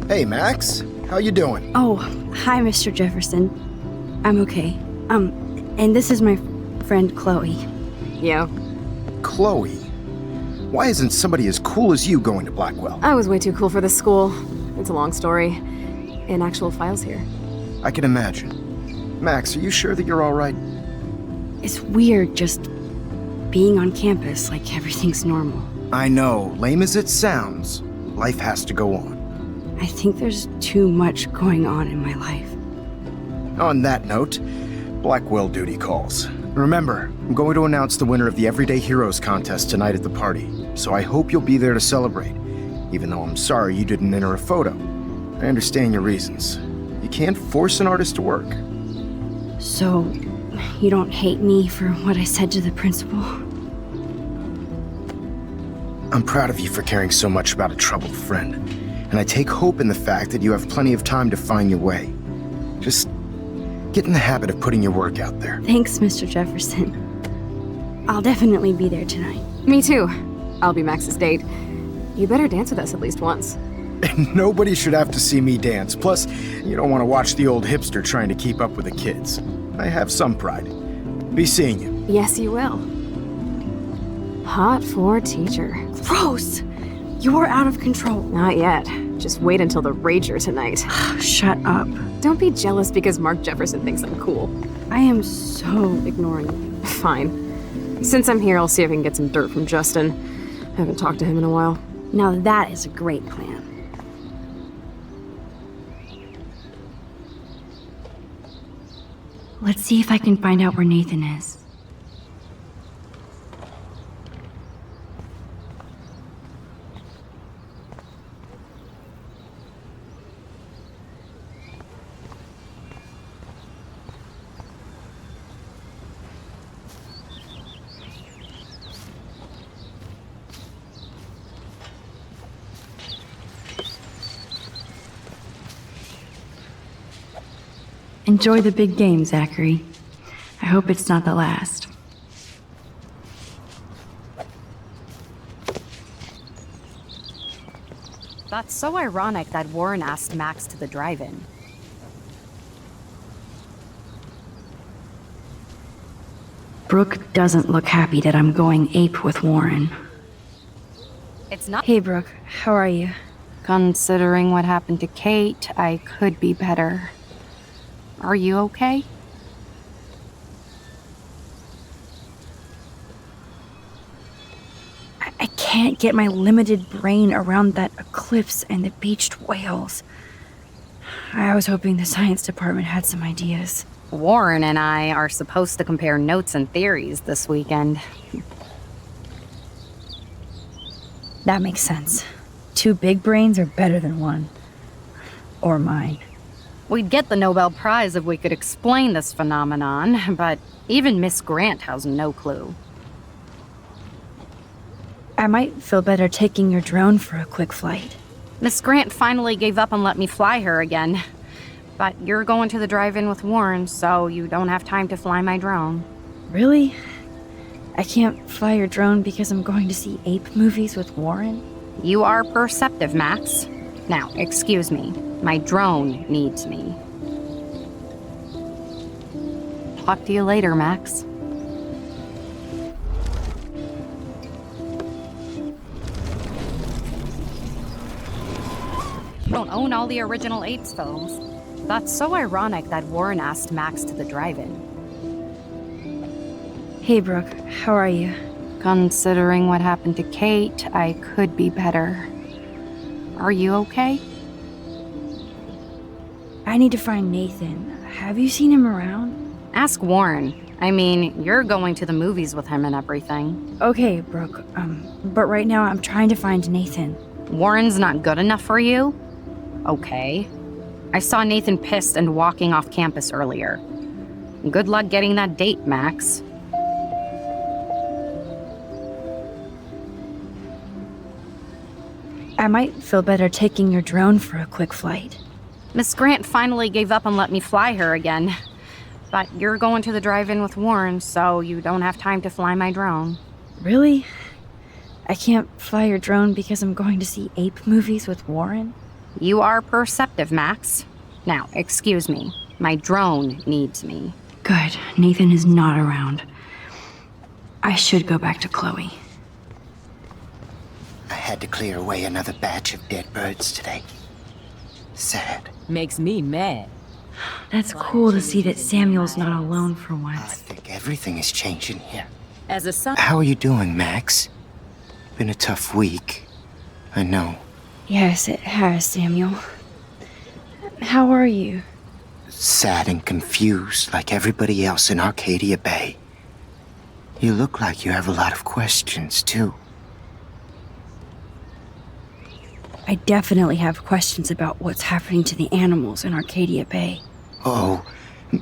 I: Hey, Max. How you doing?
B: Oh, hi, Mr. Jefferson. I'm okay. And this is my friend Chloe.
A: Yo,
I: Chloe. Why isn't somebody as cool as you going to Blackwell?
A: I was way too cool for this school. It's a long story. And actual files here.
I: I can imagine. Max, are you sure that you're all right?
B: It's weird just being on campus like everything's normal.
I: I know, lame as it sounds, life has to go on.
B: I think there's too much going on in my life.
I: On that note, Blackwell duty calls. Remember, I'm going to announce the winner of the Everyday Heroes contest tonight at the party, so I hope you'll be there to celebrate, even though I'm sorry you didn't enter a photo. I understand your reasons. You can't force an artist to work.
B: So, you don't hate me for what I said to the principal?
I: I'm proud of you for caring so much about a troubled friend, and I take hope in the fact that you have plenty of time to find your way. Just get in the habit of putting your work out there.
B: Thanks, Mr. Jefferson. I'll definitely be there tonight.
A: Me too. I'll be Max's date. You better dance with us at least once.
I: And nobody should have to see me dance. Plus, you don't want to watch the old hipster trying to keep up with the kids. I have some pride. Be seeing you.
A: Yes, you will. Hot for teacher.
B: Gross! You're out of control.
A: Not yet. Just wait until the Rager tonight.
B: Shut up.
A: Don't be jealous because Mark Jefferson thinks I'm cool.
B: I am so ignoring you.
A: Fine. Since I'm here, I'll see if I can get some dirt from Justin. I haven't talked to him in a while.
B: Now that is a great plan. Let's see if I can find out where Nathan is. Enjoy the big game, Zachary. I hope it's not the last.
J: That's so ironic that Warren asked Max to the drive-in.
B: Brooke doesn't look happy that I'm going ape with Warren.
J: It's not-
B: Hey, Brooke. How are you?
J: Considering what happened to Kate, I could be better. Are you okay?
B: I can't get my limited brain around that eclipse and the beached whales. I was hoping the science department had some ideas.
J: Warren and I are supposed to compare notes and theories this weekend.
B: That makes sense. 2 big brains are better than 1. Or mine.
J: We'd get the Nobel Prize if we could explain this phenomenon, but even Miss Grant has no clue.
H: I might feel better taking your drone for a quick flight.
J: Miss Grant finally gave up and let me fly her again. But you're going to the drive-in with Warren, so you don't have time to fly my drone.
H: Really? I can't fly your drone because I'm going to see ape movies with Warren?
J: You are perceptive, Max. Now, excuse me. My drone needs me. Talk to you later, Max. You don't own all the original Apes films. That's so ironic that Warren asked Max to the drive-in.
H: Hey, Brooke, how are you?
J: Considering what happened to Kate, I could be better. Are you okay?
H: I need to find Nathan. Have you seen him around?
J: Ask Warren. I mean, you're going to the movies with him and everything.
H: Okay, Brooke, but right now I'm trying to find Nathan.
J: Warren's not good enough for you? Okay. I saw Nathan pissed and walking off campus earlier. Good luck getting that date, Max.
H: I might feel better taking your drone for a quick flight.
J: Miss Grant finally gave up and let me fly her again. But you're going to the drive-in with Warren, so you don't have time to fly my drone.
H: Really? I can't fly your drone because I'm going to see ape movies with Warren?
J: You are perceptive, Max. Now, excuse me. My drone needs me.
B: Good. Nathan is not around. I should go back to Chloe.
K: I had to clear away another batch of dead birds today. Sad.
L: Makes me mad.
B: That's cool to see that Samuel's not alone for
K: I
B: once.
K: think everything is changing here.
L: As a son.
K: How are you doing, Max? Been a tough week. I know.
H: Yes, it has, Samuel. How are you?
K: Sad and confused like everybody else in Arcadia Bay. You look like you have a lot of questions, too.
H: I definitely have questions about what's happening to the animals in Arcadia Bay.
K: Oh,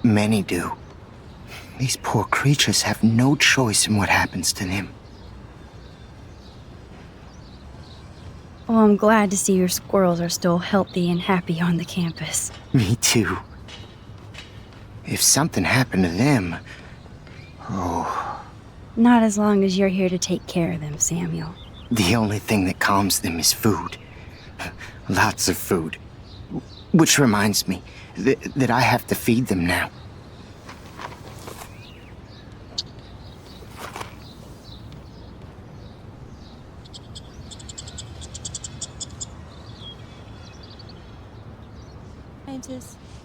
K: many do. These poor creatures have no choice in what happens to them.
H: Well, I'm glad to see your squirrels are still healthy and happy on the campus.
K: Me too. If something happened to them... Oh,
H: Not as long as you're here to take care of them, Samuel.
K: the only thing that calms them is food. Lots of food. Which reminds me that I have to feed them now.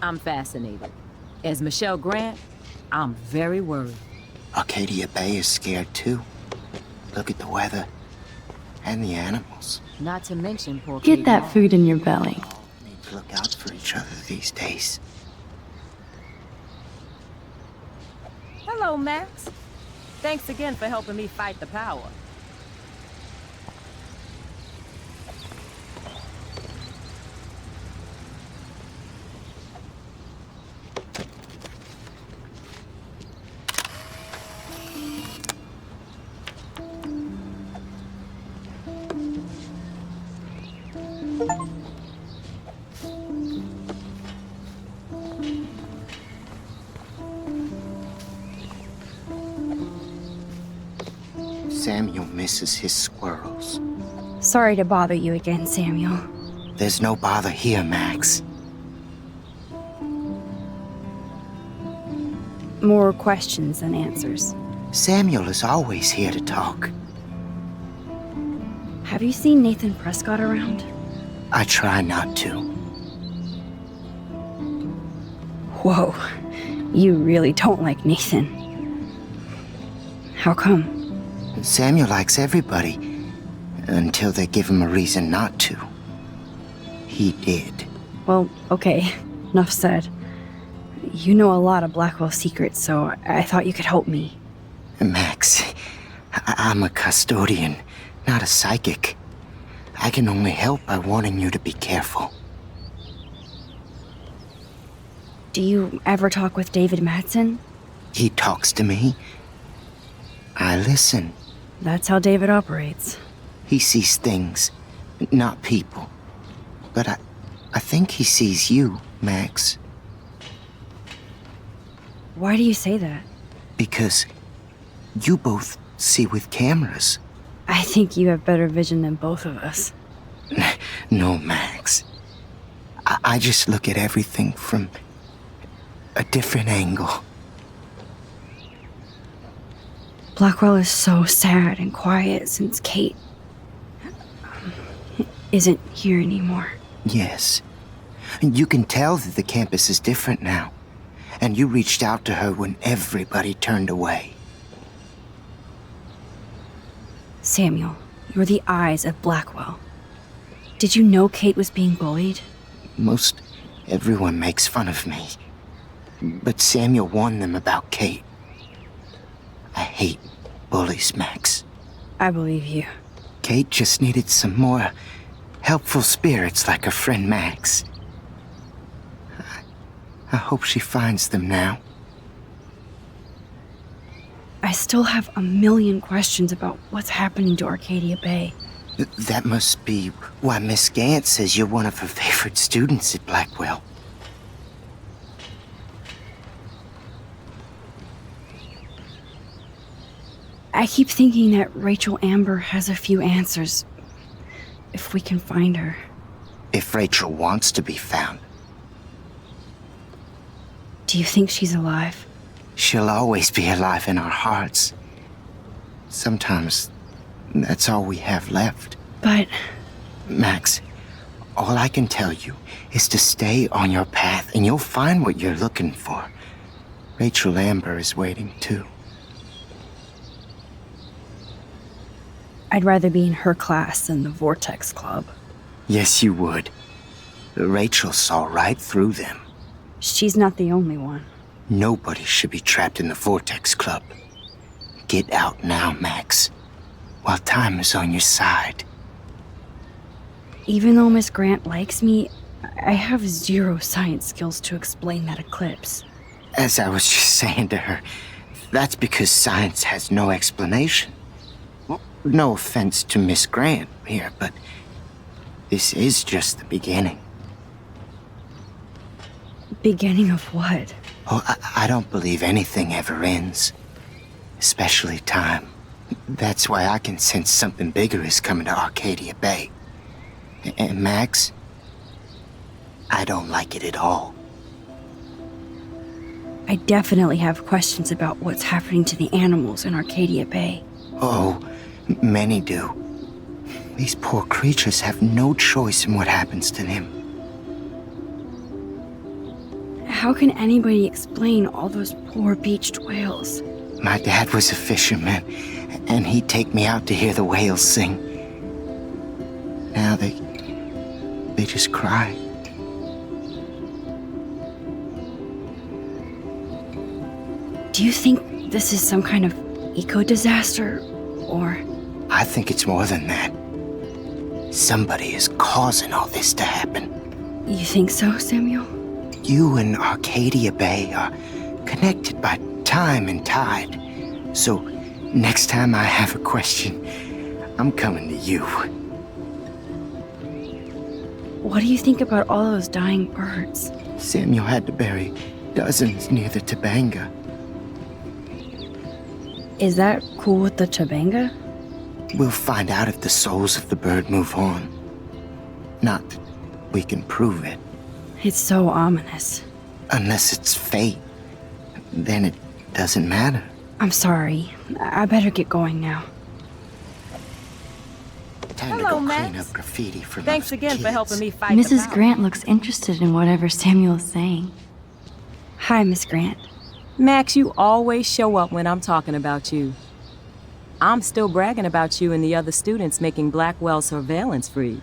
L: I'm fascinated. As Michelle Grant, I'm very worried.
K: Arcadia Bay is scared too. Look at the weather. And the animals.
L: Not to mention poor
B: Get
L: Kate
B: that
L: Moss.
B: food in your belly.
K: Need to look out for each other these days.
L: Hello, Max. Thanks again for helping me fight the power.
K: Samuel misses his squirrels.
H: Sorry to bother you again, Samuel.
K: There's no bother here, Max.
H: More questions than answers.
K: Samuel is always here to talk.
H: Have you seen Nathan Prescott around?
K: I try not to.
H: Whoa, you really don't like Nathan. How come?
K: Samuel likes everybody, until they give him a reason not to. He did.
H: Well, okay, enough said. You know a lot of Blackwell secrets, so I thought you could help me.
K: Max, I'm a custodian, not a psychic. I can only help by warning you to be careful.
H: Do you ever talk with David Madsen?
K: He talks to me. I listen.
H: That's how David operates.
K: He sees things, not people. But I think he sees you, Max.
H: Why do you say that?
K: Because you both see with cameras.
H: I think you have better vision than both of us.
K: No, Max. I just look at everything from a different angle.
H: Blackwell is so sad and quiet since Kate isn't here anymore.
K: Yes. You can tell that the campus is different now. And you reached out to her when everybody turned away.
H: Samuel, you're the eyes of Blackwell. Did you know Kate was being bullied?
K: Most everyone makes fun of me. But Samuel warned them about Kate. I hate bullies, Max.
H: I believe you.
K: Kate just needed some more helpful spirits like her friend Max. I hope she finds them now.
H: I still have a million questions about what's happening to Arcadia Bay.
K: That must be why Miss Gant says you're one of her favorite students at Blackwell.
H: I keep thinking that Rachel Amber has a few answers. If we can find her.
K: If Rachel wants to be found.
H: Do you think she's alive?
K: She'll always be alive in our hearts. Sometimes that's all we have left.
H: But...
K: Max, all I can tell you is to stay on your path and you'll find what you're looking for. Rachel Amber is waiting too.
H: I'd rather be in her class than the Vortex Club.
K: Yes, you would. Rachel saw right through them.
H: She's not the only one.
K: Nobody should be trapped in the Vortex Club. Get out now, Max, while time is on your side.
H: Even though Miss Grant likes me, I have zero science skills to explain that eclipse.
K: As I was just saying to her, that's because science has no explanation. Well, no offense to Miss Grant here, but this is just the beginning.
H: Beginning of what?
K: Oh, I don't believe anything ever ends. Especially time. That's why I can sense something bigger is coming to Arcadia Bay. And Max, I don't like it at all.
H: I definitely have questions about what's happening to the animals in Arcadia Bay.
K: Oh, many do. These poor creatures have no choice in what happens to them.
H: How can anybody explain all those poor beached whales?
K: My dad was a fisherman, and he'd take me out to hear the whales sing. Now they just cry.
H: Do you think this is some kind of eco-disaster, or...?
K: I think it's more than that. Somebody is causing all this to happen.
H: You think so, Samuel?
K: You and Arcadia Bay are connected by time and tide. So, next time I have a question, I'm coming to you.
H: What do you think about all those dying birds?
K: Samuel had to bury dozens near the Tabanga.
H: Is that cool with the Tabanga?
K: We'll find out if the souls of the bird move on. Not that we can prove it.
H: It's so ominous.
K: Unless it's fate, then it doesn't matter.
H: I'm sorry. I better get going now.
K: Time to go clean up graffiti from
L: Thanks
K: those
L: again
K: kids.
L: for helping me fight the
B: Mrs.
L: power.
B: Grant looks interested in whatever Samuel is saying.
H: Hi, Miss Grant.
L: Max, you always show up when I'm talking about you. I'm still bragging about you and the other students making Blackwell surveillance free.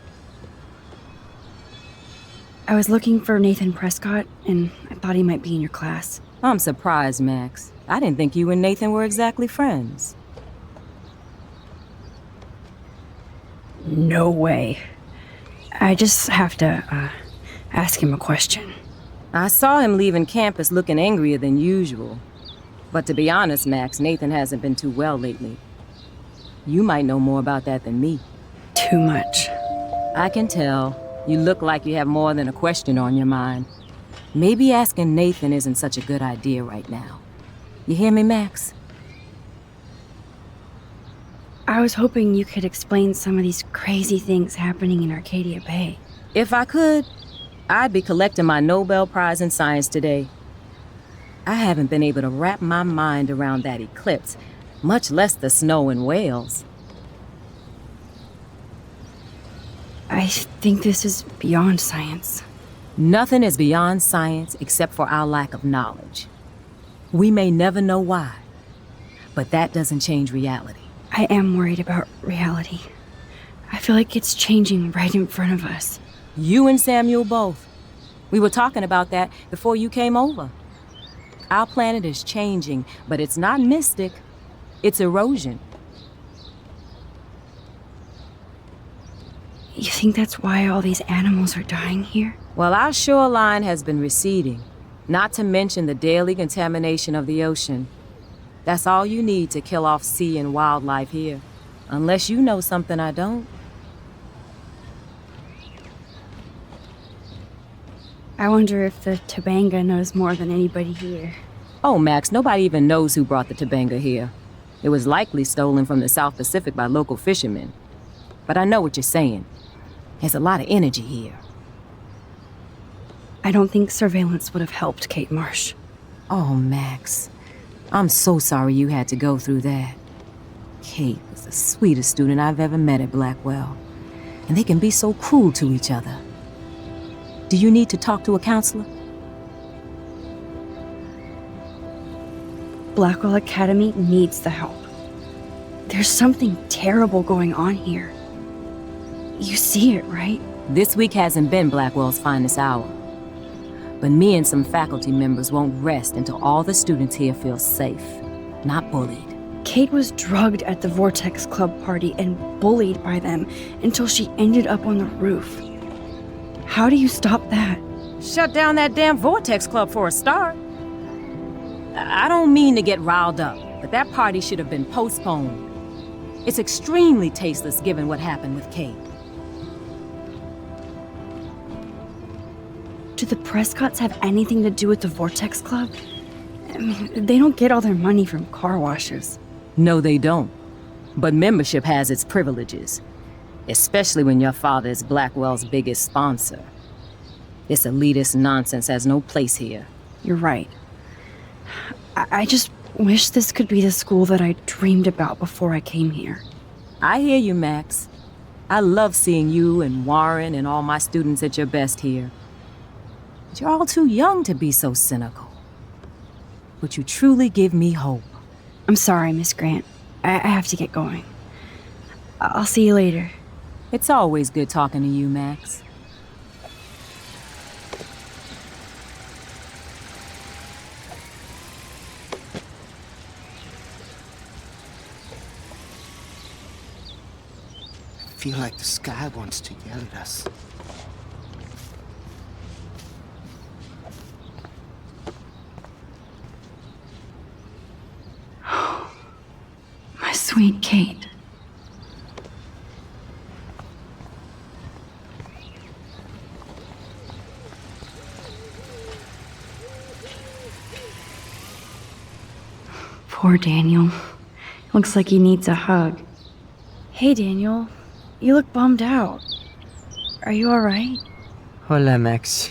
H: I was looking for Nathan Prescott, and I thought he might be in your class.
L: I'm surprised, Max. I didn't think you and Nathan were exactly friends.
H: No way. I just have to, ask him a question.
L: I saw him leaving campus looking angrier than usual. But to be honest, Max, Nathan hasn't been too well lately. You might know more about that than me.
B: too much.
L: I can tell. You look like you have more than a question on your mind. Maybe asking Nathan isn't such a good idea right now. You hear me, Max?
B: I was hoping you could explain some of these crazy things happening in Arcadia Bay.
L: If I could, I'd be collecting my Nobel Prize in Science today. I haven't been able to wrap my mind around that eclipse, much less the snow in Wales.
B: I think this is beyond science.
L: Nothing is beyond science except for our lack of knowledge. We may never know why, but that doesn't change reality.
B: I am worried about reality. I feel like it's changing right in front of us.
L: You and Samuel both. We were talking about that before you came over. Our planet is changing, but it's not mystic. It's erosion.
B: You think that's why all these animals are dying here?
L: Well, our shoreline has been receding, not to mention the daily contamination of the ocean. That's all you need to kill off sea and wildlife here. Unless you know something I don't.
B: I wonder if the Tobanga knows more than anybody here.
L: Oh, Max, nobody even knows who brought the Tobanga here. It was likely stolen from the South Pacific by local fishermen. But I know what you're saying. There's a lot of energy here.
B: I don't think surveillance would have helped Kate Marsh.
L: Oh, Max. I'm so sorry you had to go through that. Kate was the sweetest student I've ever met at Blackwell. And they can be so cruel to each other. Do you need to talk to a counselor?
B: Blackwell Academy needs the help. There's something terrible going on here. You see it, right?
L: This week hasn't been Blackwell's finest hour. But me and some faculty members won't rest until all the students here feel safe, not bullied.
B: Kate was drugged at the Vortex Club party and bullied by them until she ended up on the roof. How do you stop that?
L: Shut down that damn Vortex Club for a start. I don't mean to get riled up, but that party should have been postponed. It's extremely tasteless given what happened with Kate.
B: Do the Prescotts have anything to do with the Vortex Club? I mean, they don't get all their money from car washes.
L: No, they don't. But membership has its privileges. Especially when your father is Blackwell's biggest sponsor. This elitist nonsense has no place here.
B: You're right. I just wish this could be the school that I dreamed about before I came here.
L: I hear you, Max. I love seeing you and Warren and all my students at your best here. But you're all too young to be so cynical. But you truly give me hope.
B: I'm sorry, Miss Grant. I have to get going. I'll see you later.
L: It's always good talking to you, Max.
K: I feel like the sky wants to yell at us.
B: My sweet Kate. Poor Daniel. Looks like he needs a hug. Hey, Daniel. You look bummed out. Are you alright?
M: Hola, Max.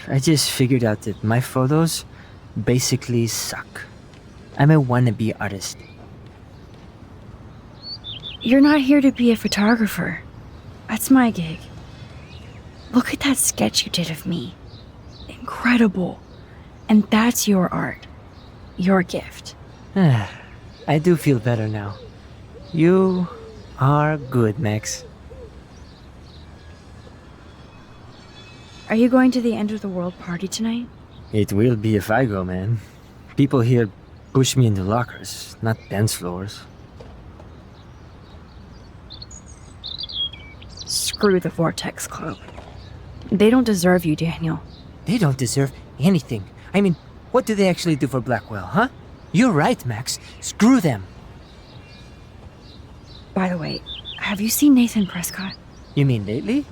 M: I just figured out that my photos basically suck. I'm a wannabe artist.
B: You're not here to be a photographer. That's my gig. Look at that sketch you did of me. Incredible. And that's your art. Your gift.
M: I do feel better now. You are good, Max.
B: Are you going to the end of the world party tonight?
M: It will be if I go, man. People here push me into lockers, not dance floors.
B: Screw the Vortex Club. They don't deserve you, Daniel.
M: They don't deserve anything. I mean, what do they actually do for Blackwell, huh? You're right, Max. Screw them.
B: By the way,
H: Have you seen Nathan Prescott?
M: You mean lately?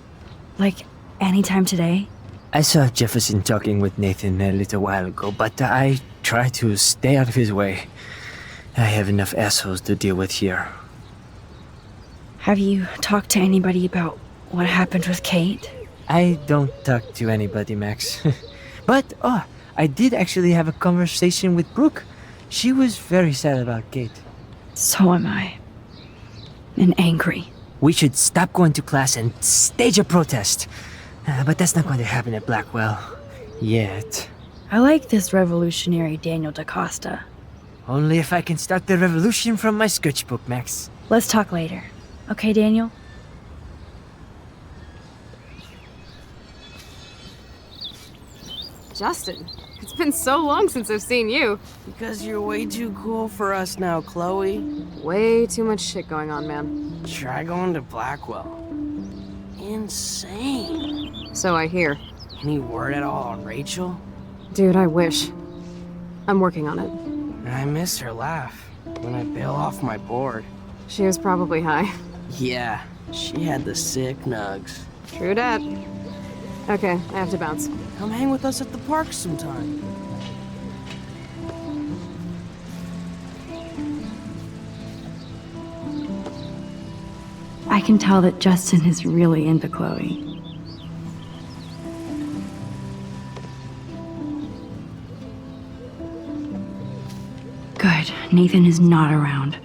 H: Like, anytime today?
M: I saw Jefferson talking with Nathan a little while ago, but I try to stay out of his way. I have enough assholes to deal with here.
H: Have you talked to anybody about what happened with Kate?
M: I don't talk to anybody, Max. But, I did actually have a conversation with Brooke. She was very sad about Kate.
H: So am I. And angry.
M: We should stop going to class and stage a protest. But that's not going to happen at Blackwell. Yet.
H: I like this revolutionary Daniel DaCosta.
M: Only if I can start the revolution from my sketchbook, Max.
H: Let's talk later. Okay, Daniel?
A: Justin, it's been so long since I've seen you.
N: Because you're way too cool for us now, Chloe.
A: Way too much shit going on, man.
N: Try going to Blackwell. Insane.
A: So I hear.
N: Any word at all on Rachel?
A: Dude, I wish. I'm working on it.
N: I miss her laugh when I bail off my board.
A: She was probably high.
N: Yeah, she had the sick nugs.
A: True dat. Okay, I have to bounce.
N: Come hang with us at the park sometime.
H: I can tell that Justin is really into Chloe. Good. Nathan is not around.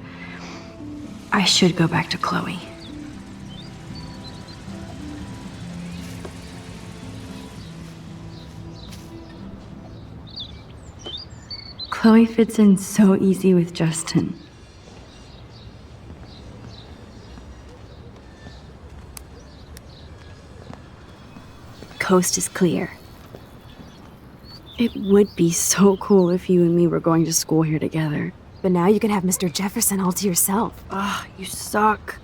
H: I should go back to Chloe. Chloe fits in so easy with Justin. Coast is clear. It would be so cool if you and me were going to school here together.
A: But now you can have Mr. Jefferson all to yourself.
H: Ah, you suck.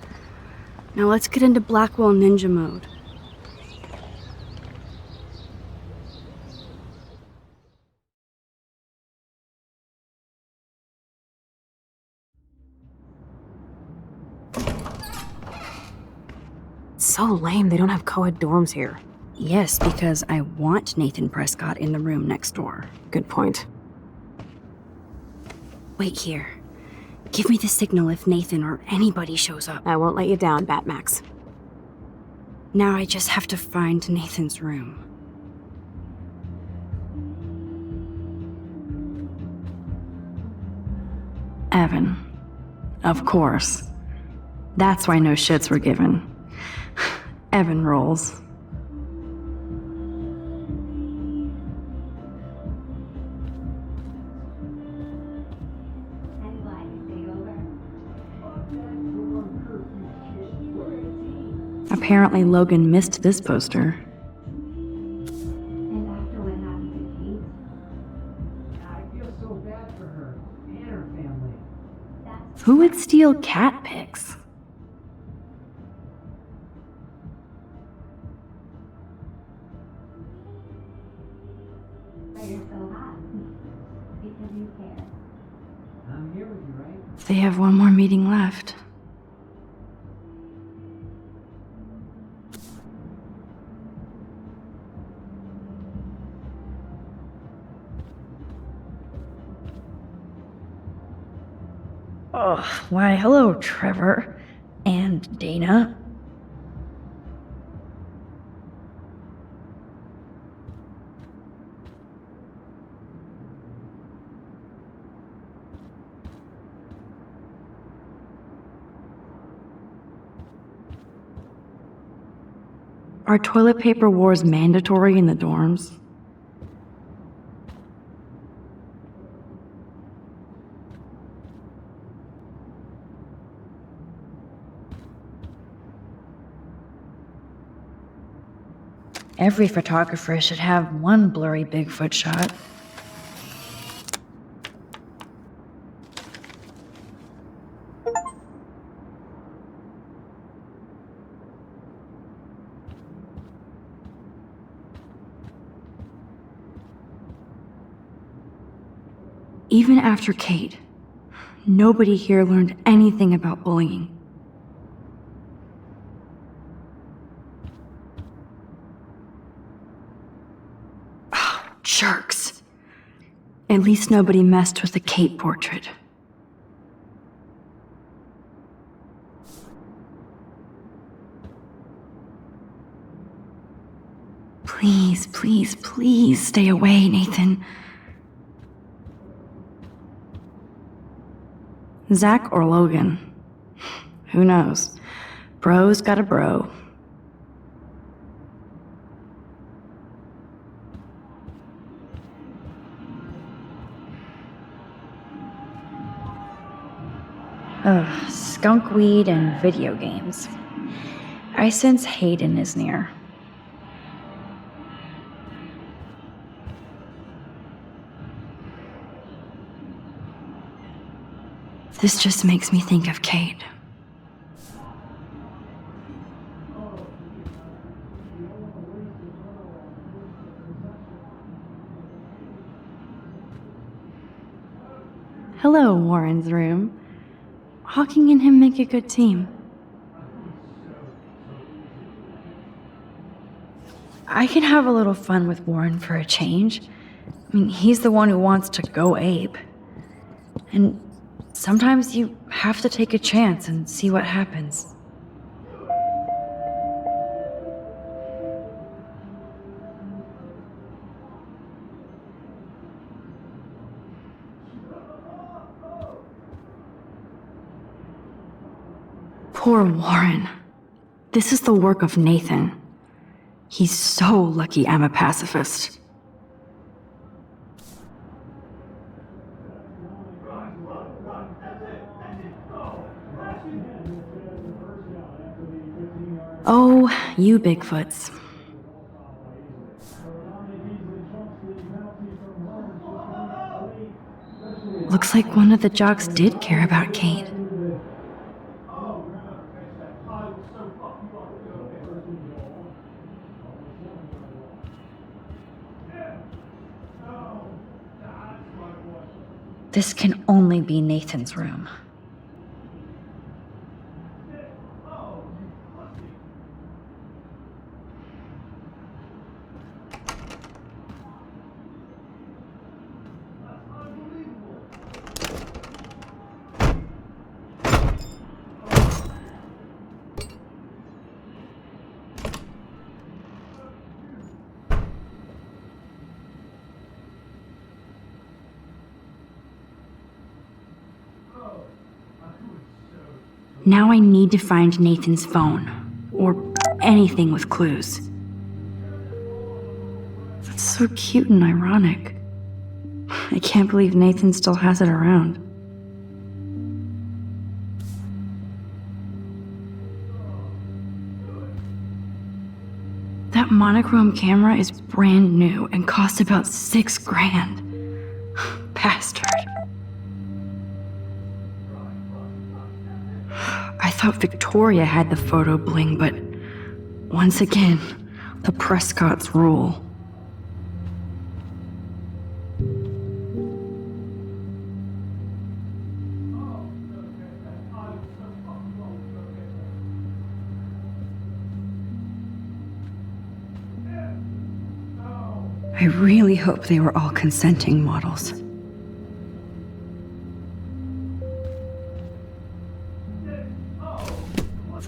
H: Now let's get into Blackwell Ninja mode.
A: It's so lame they don't have co-ed dorms here.
H: Yes, because I want Nathan Prescott in the room next door.
A: Good point.
H: Wait here. Give me the signal if Nathan or anybody shows up.
A: I won't let you down, Batmax.
H: Now I just have to find Nathan's room. Evan. Of course. That's why no shits were given. Evan rolls. Apparently Logan missed this poster.
O: And after what happened to Kate, I feel so bad for her and her family.
H: Who would steal cat pics?
O: You're so hot. Because you care. I'm here with you, right?
H: They have one more meeting left. Oh, why, hello, Trevor. And Dana. Are toilet paper wars mandatory in the dorms? Every photographer should have one blurry Bigfoot shot. Even after Kate, nobody here learned anything about bullying.
B: jerks. At least nobody messed with the Kate portrait. Please, please, please stay away, Nathan. Zach or Logan? Who knows? Bro's got a bro. Ugh, skunk weed and video games. I sense Hayden is near. This just makes me think of Kate. Hello, Warren's room. Hawking and him make a good team. I can have a little fun with Warren for a change. I mean, he's the one who wants to go ape. And sometimes you have to take a chance and see what happens. Poor Warren. This is the work of Nathan. He's so lucky I'm a pacifist. Oh, you Bigfoots. Looks like one of the jocks did care about Kate. This can only be Nathan's room. Now I need to find Nathan's phone, or anything with clues. That's so cute and ironic. I can't believe Nathan still has it around. That monochrome camera is brand new and cost about $6,000. Bastard. I thought Victoria had the photo bling, but once again, the Prescotts rule. I really hope they were all consenting models.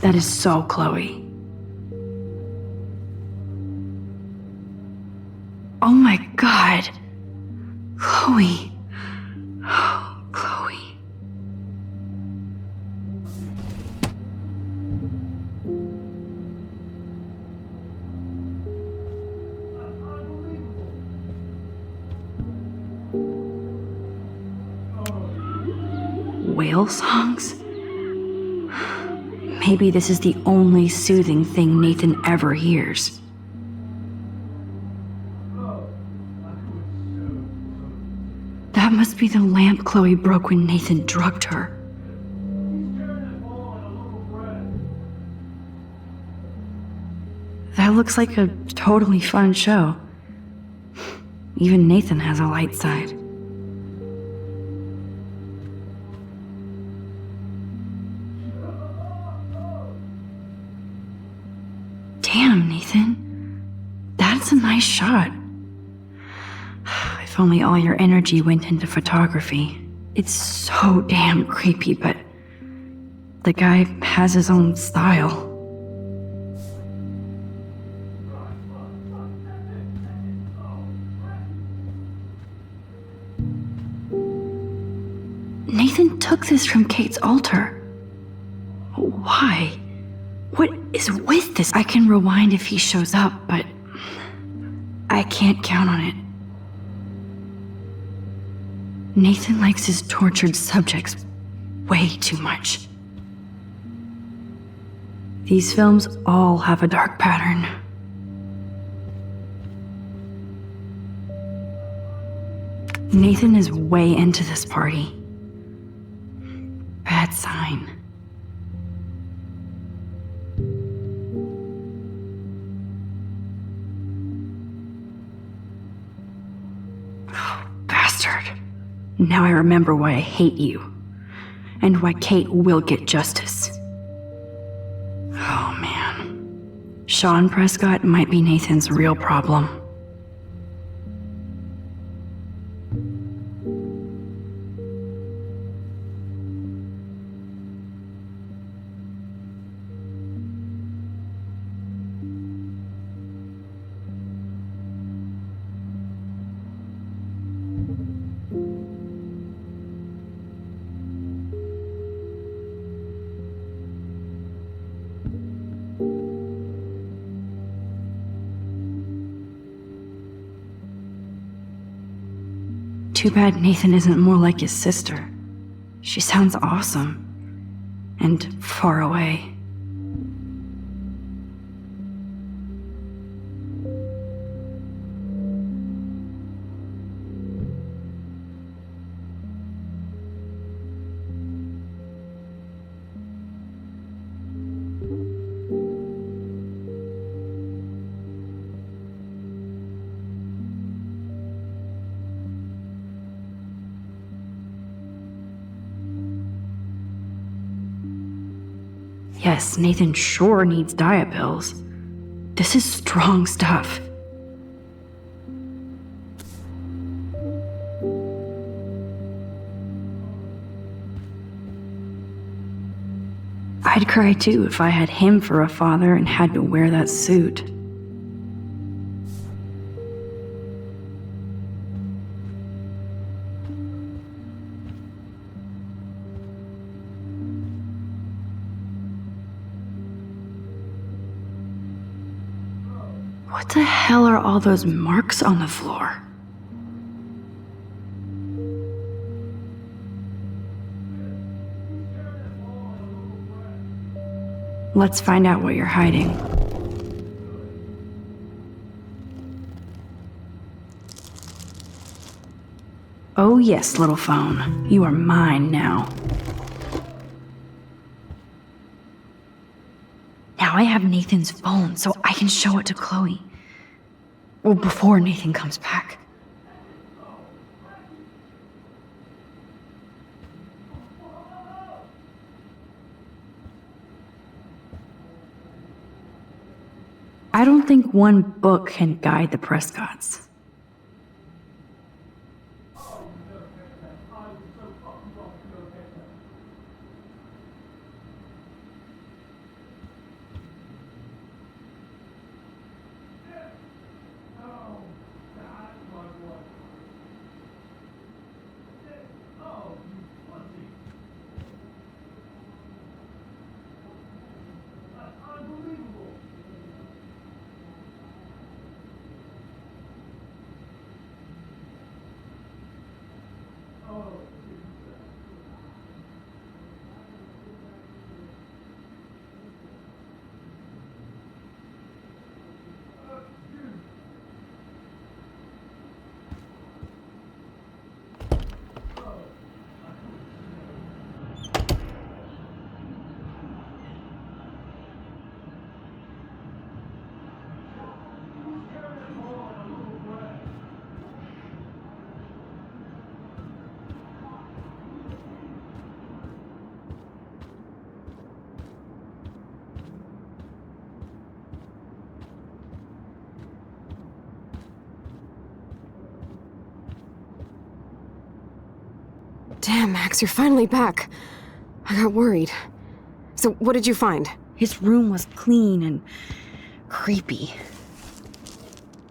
B: That is so Chloe. Oh my God. Chloe. Oh, Chloe. Whale songs? Maybe this is the only soothing thing Nathan ever hears. That must be the lamp Chloe broke when Nathan drugged her. That looks like a totally fun show. Even Nathan has a light side. Damn, Nathan. That's a nice shot. If only all your energy went into photography. It's so damn creepy, but the guy has his own style. Nathan took this from Kate's altar. Why? What is with this? I can rewind if he shows up, but I can't count on it. Nathan likes his tortured subjects way too much. These films all have a dark pattern. Nathan is way into this party. Bad sign. Oh, bastard. Now I remember why I hate you. And why Kate will get justice. Oh man. Sean Prescott might be Nathan's real problem. Too bad Nathan isn't more like his sister. She sounds awesome. And far away. Yes, Nathan sure needs diet pills. This is strong stuff. I'd cry too if I had him for a father and had to wear that suit. What the hell are all those marks on the floor? Let's find out what you're hiding. Oh yes, little phone. You are mine now. Now I have Nathan's phone, so I can show it to Chloe. Well, before Nathan comes back. I don't think one book can guide the Prescotts.
A: Damn, Max, you're finally back. I got worried. So, what did you find?
H: His room was clean and creepy.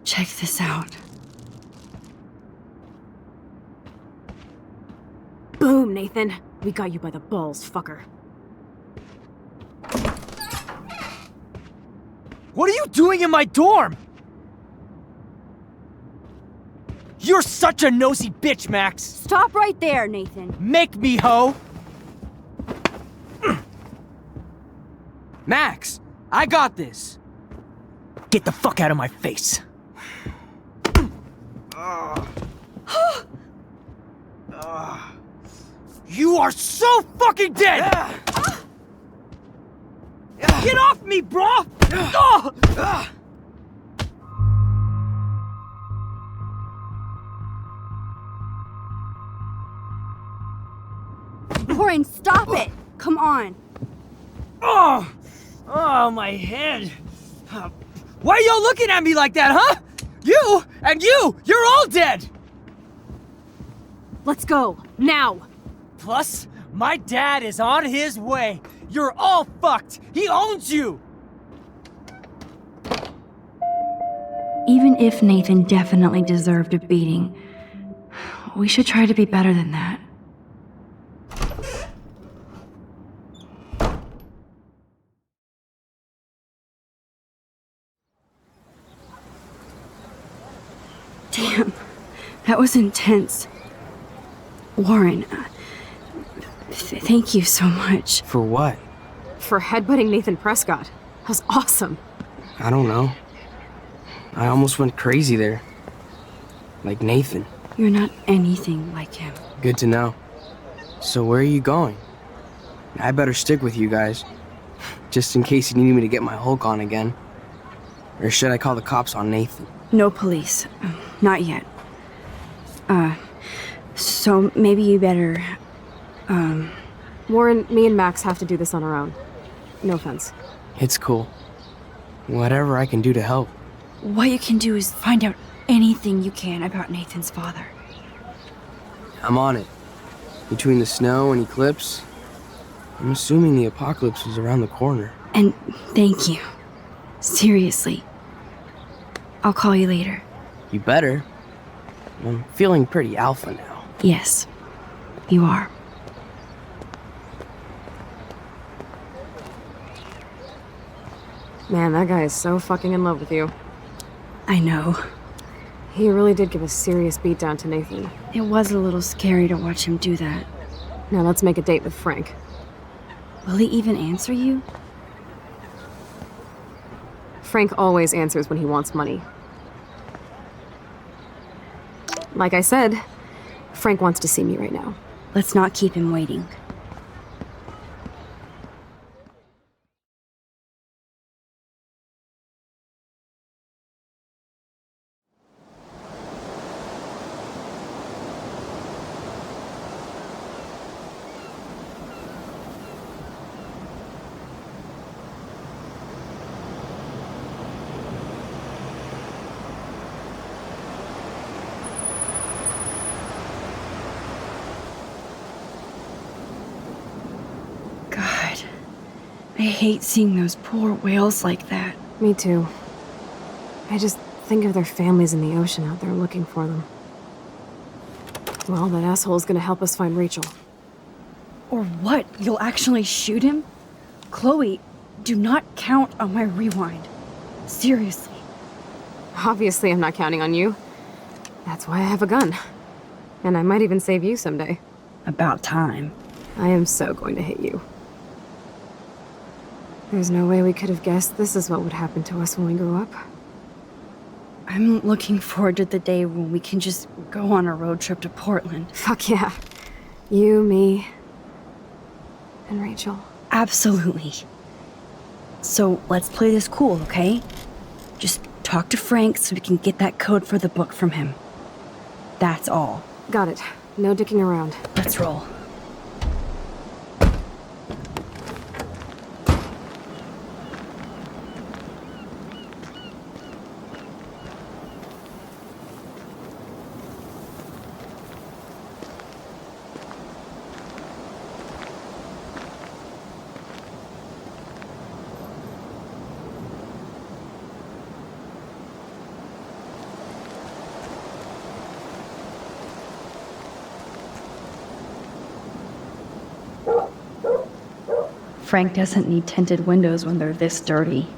H: Check this out.
A: Boom, Nathan. We got you by the balls, fucker.
N: What are you doing in my dorm? You're such a nosy bitch, Max!
H: Stop right there, Nathan.
N: Make me, ho! Max, I got this! Get the fuck out of my face! You are so fucking dead! Get off me, bro!
H: Warren, stop it! Come on.
N: Oh, my head. Why are y'all looking at me like that, huh? You and you're all dead!
A: Let's go, now!
N: Plus, my dad is on his way. You're all fucked. He owns you!
B: Even if Nathan definitely deserved a beating, we should try to be better than that. Damn, that was intense. Warren, thank you so much.
N: For what?
A: For headbutting Nathan Prescott. That was awesome.
N: I don't know. I almost went crazy there. Like Nathan.
B: You're not anything like him.
N: Good to know. So where are you going? I better stick with you guys. Just in case you need me to get my Hulk on again. Or should I call the cops on Nathan?
B: No police. Not yet. So maybe you better,
A: Warren, me and Max have to do this on our own. No offense.
N: It's cool. Whatever I can do to help.
B: What you can do is find out anything you can about Nathan's father.
N: I'm on it. Between the snow and eclipse, I'm assuming the apocalypse is around the corner.
B: And thank you. Seriously. I'll call you later.
N: You better. I'm feeling pretty alpha now.
B: Yes, you are.
A: Man, that guy is so fucking in love with you.
B: I know.
A: He really did give a serious beatdown to Nathan.
B: It was a little scary to watch him do that.
A: Now let's make a date with Frank.
B: Will he even answer you?
A: Frank always answers when he wants money. Like I said, Frank wants to see me right now.
B: Let's not keep him waiting. God, I hate seeing those poor whales like that.
A: Me too. I just think of their families in the ocean out there looking for them. Well, that asshole's gonna help us find Rachel.
H: Or what? You'll actually shoot him? Chloe, do not count on my rewind. Seriously.
A: Obviously, I'm not counting on you. That's why I have a gun. And I might even save you someday.
H: About time.
A: I am so going to hit you. There's no way we could have guessed this is what would happen to us when we grew up.
H: I'm looking forward to the day when we can just go on a road trip to Portland.
A: Fuck yeah. You, me, and Rachel.
H: Absolutely. So let's play this cool, okay? Just talk to Frank so we can get that code for the book from him. That's all.
A: Got it. No dicking around.
H: Let's roll.
B: Frank doesn't need tinted windows when they're this dirty.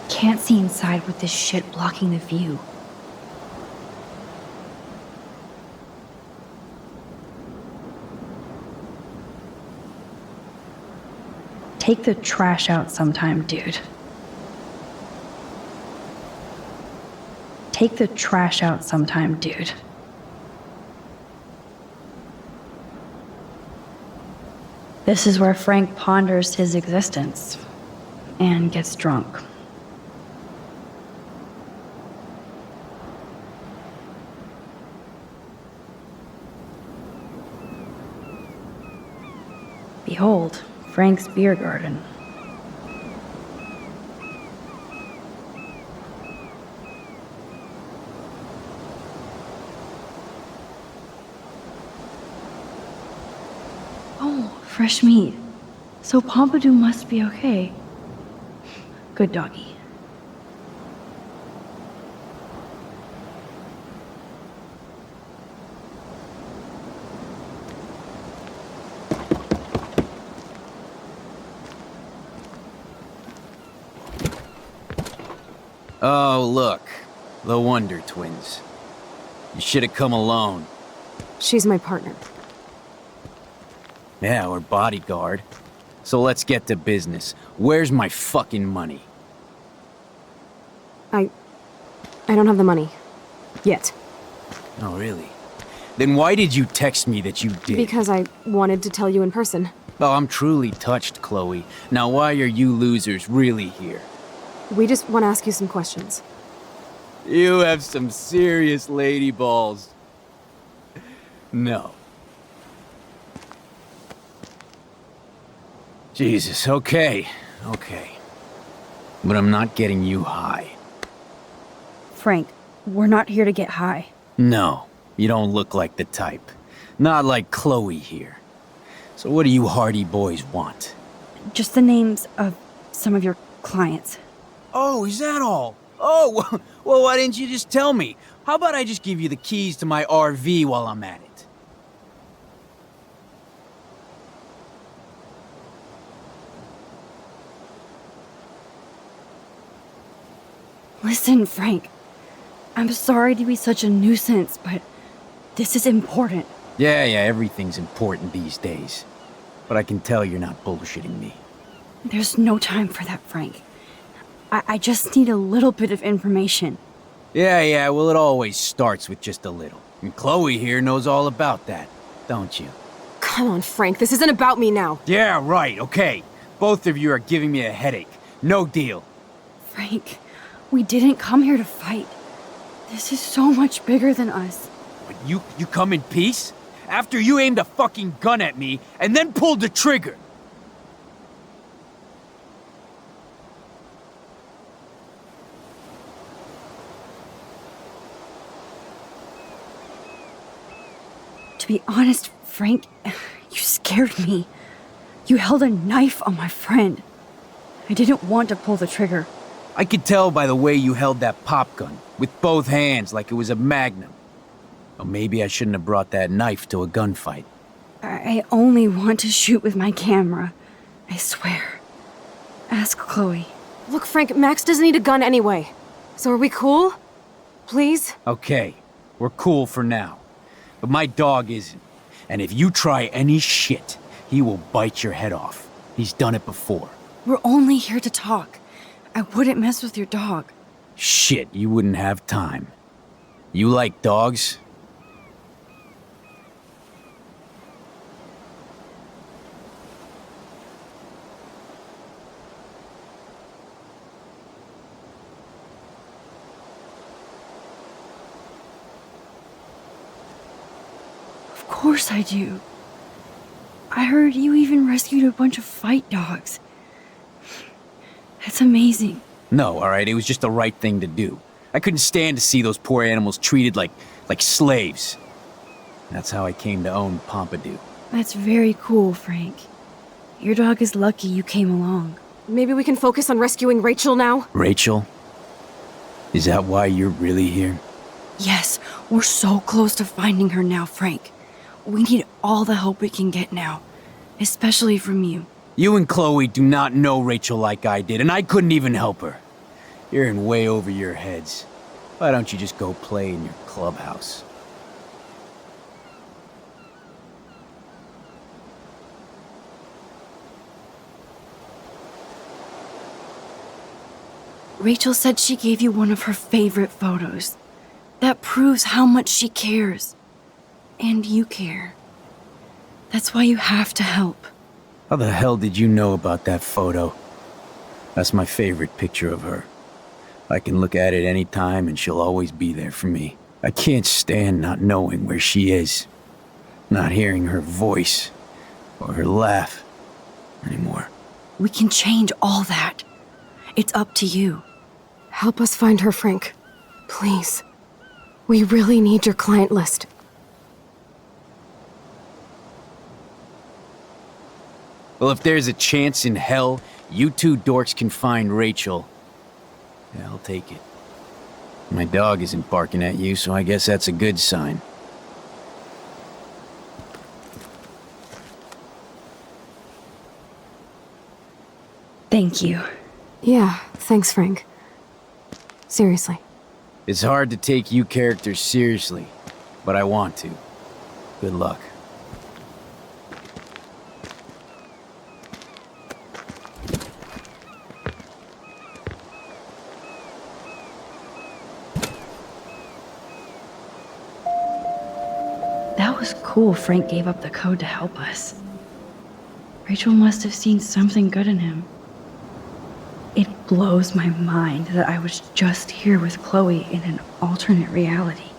B: Can't see inside with this shit blocking the view. Take the trash out sometime, dude. Take the trash out sometime, dude. This is where Frank ponders his existence and gets drunk. Behold, Frank's beer garden. Oh, fresh meat. So Pompidou must be okay. Good doggy.
P: Oh, look. The Wonder Twins. You should have come alone.
A: She's my partner.
P: Yeah, or bodyguard. So let's get to business. Where's my fucking money?
A: I don't have the money. Yet.
P: Oh, really? Then why did you text me that you did?
A: Because I wanted to tell you in person.
P: Oh, I'm truly touched, Chloe. Now why are you losers really here?
A: We just want to ask you some questions.
P: You have some serious lady balls. No. Jesus, okay. But I'm not getting you high.
B: Frank, we're not here to get high.
P: No, you don't look like the type. Not like Chloe here. So what do you hardy boys want?
B: Just the names of some of your clients.
P: Oh, is that all? Oh, well, why didn't you just tell me? How about I just give you the keys to my RV while I'm at it?
B: Listen, Frank. I'm sorry to be such a nuisance, but this is important.
P: Yeah, everything's important these days. But I can tell you're not bullshitting me.
B: There's no time for that, Frank. I just need a little bit of information.
P: Yeah, well, it always starts with just a little. And Chloe here knows all about that, don't you?
A: Come on, Frank, this isn't about me now.
P: Yeah, right, okay. Both of you are giving me a headache. No deal.
B: Frank, we didn't come here to fight. This is so much bigger than us.
P: But you come in peace? After you aimed a fucking gun at me and then pulled the trigger.
B: To be honest, Frank, you scared me. You held a knife on my friend. I didn't want to pull the trigger.
P: I could tell by the way you held that pop gun, with both hands like it was a magnum. Or maybe I shouldn't have brought that knife to a gunfight.
B: I only want to shoot with my camera. I swear. Ask Chloe.
A: Look, Frank, Max doesn't need a gun anyway. So are we cool? Please?
P: Okay, we're cool for now. But my dog isn't. And if you try any shit, he will bite your head off. He's done it before.
B: We're only here to talk. I wouldn't mess with your dog.
P: Shit, you wouldn't have time. You like dogs?
B: Of course I do. I heard you even rescued a bunch of fight dogs. That's amazing.
P: No, alright, it was just the right thing to do. I couldn't stand to see those poor animals treated like slaves. That's how I came to own Pompidou.
B: That's very cool, Frank.
H: Your dog is lucky you came along.
A: Maybe we can focus on rescuing Rachel now?
P: Rachel? Is that why you're really here?
H: Yes, we're so close to finding her now, Frank. We need all the help we can get now, especially from you.
P: You and Chloe do not know Rachel like I did, and I couldn't even help her. You're in way over your heads. Why don't you just go play in your clubhouse?
H: Rachel said she gave you one of her favorite photos. That proves how much she cares. And you care. That's why you have to help.
P: How the hell did you know about that photo? That's my favorite picture of her. I can look at it any time and she'll always be there for me. I can't stand not knowing where she is. Not hearing her voice or her laugh anymore.
H: We can change all that. It's up to you.
A: Help us find her, Frank. Please. We really need your client list.
P: Well, if there's a chance in hell, you two dorks can find Rachel. Yeah, I'll take it. My dog isn't barking at you, so I guess that's a good sign.
H: Thank you.
A: Yeah, thanks, Frank. Seriously.
P: It's hard to take you characters seriously, but I want to. Good luck.
B: That was cool Frank gave up the code to help us. Rachel must have seen something good in him. It blows my mind that I was just here with Chloe in an alternate reality.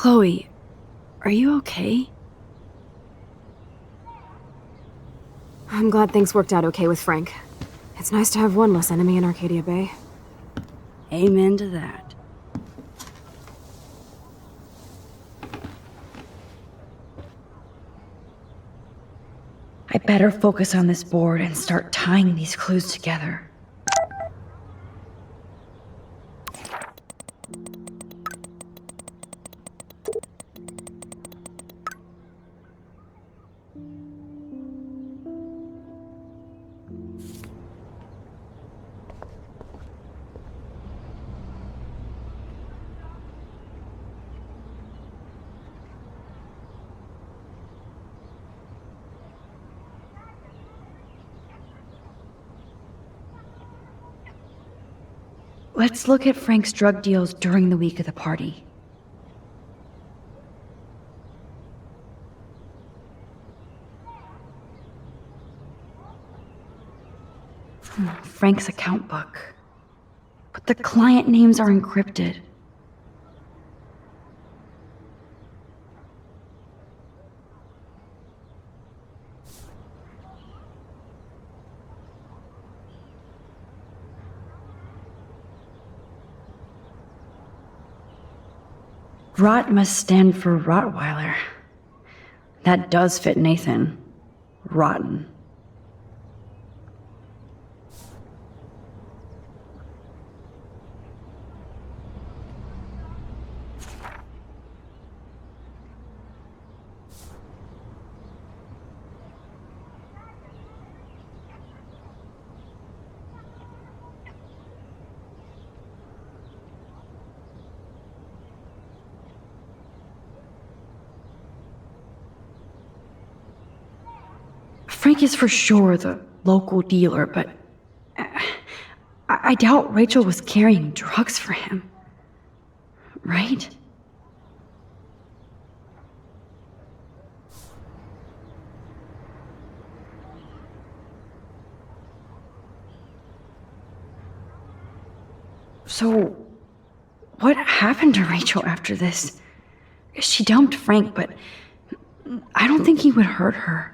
B: Chloe, are you okay?
A: I'm glad things worked out okay with Frank. It's nice to have one less enemy in Arcadia Bay.
B: Amen to that. I better focus on this board and start tying these clues together. Let's look at Frank's drug deals during the week of the party. Frank's account book. But the client names are encrypted. Rot must stand for Rottweiler. That does fit Nathan. Rotten. Frank is for sure the local dealer, but I doubt Rachel was carrying drugs for him. Right? So, what happened to Rachel after this? She dumped Frank, but I don't think he would hurt her.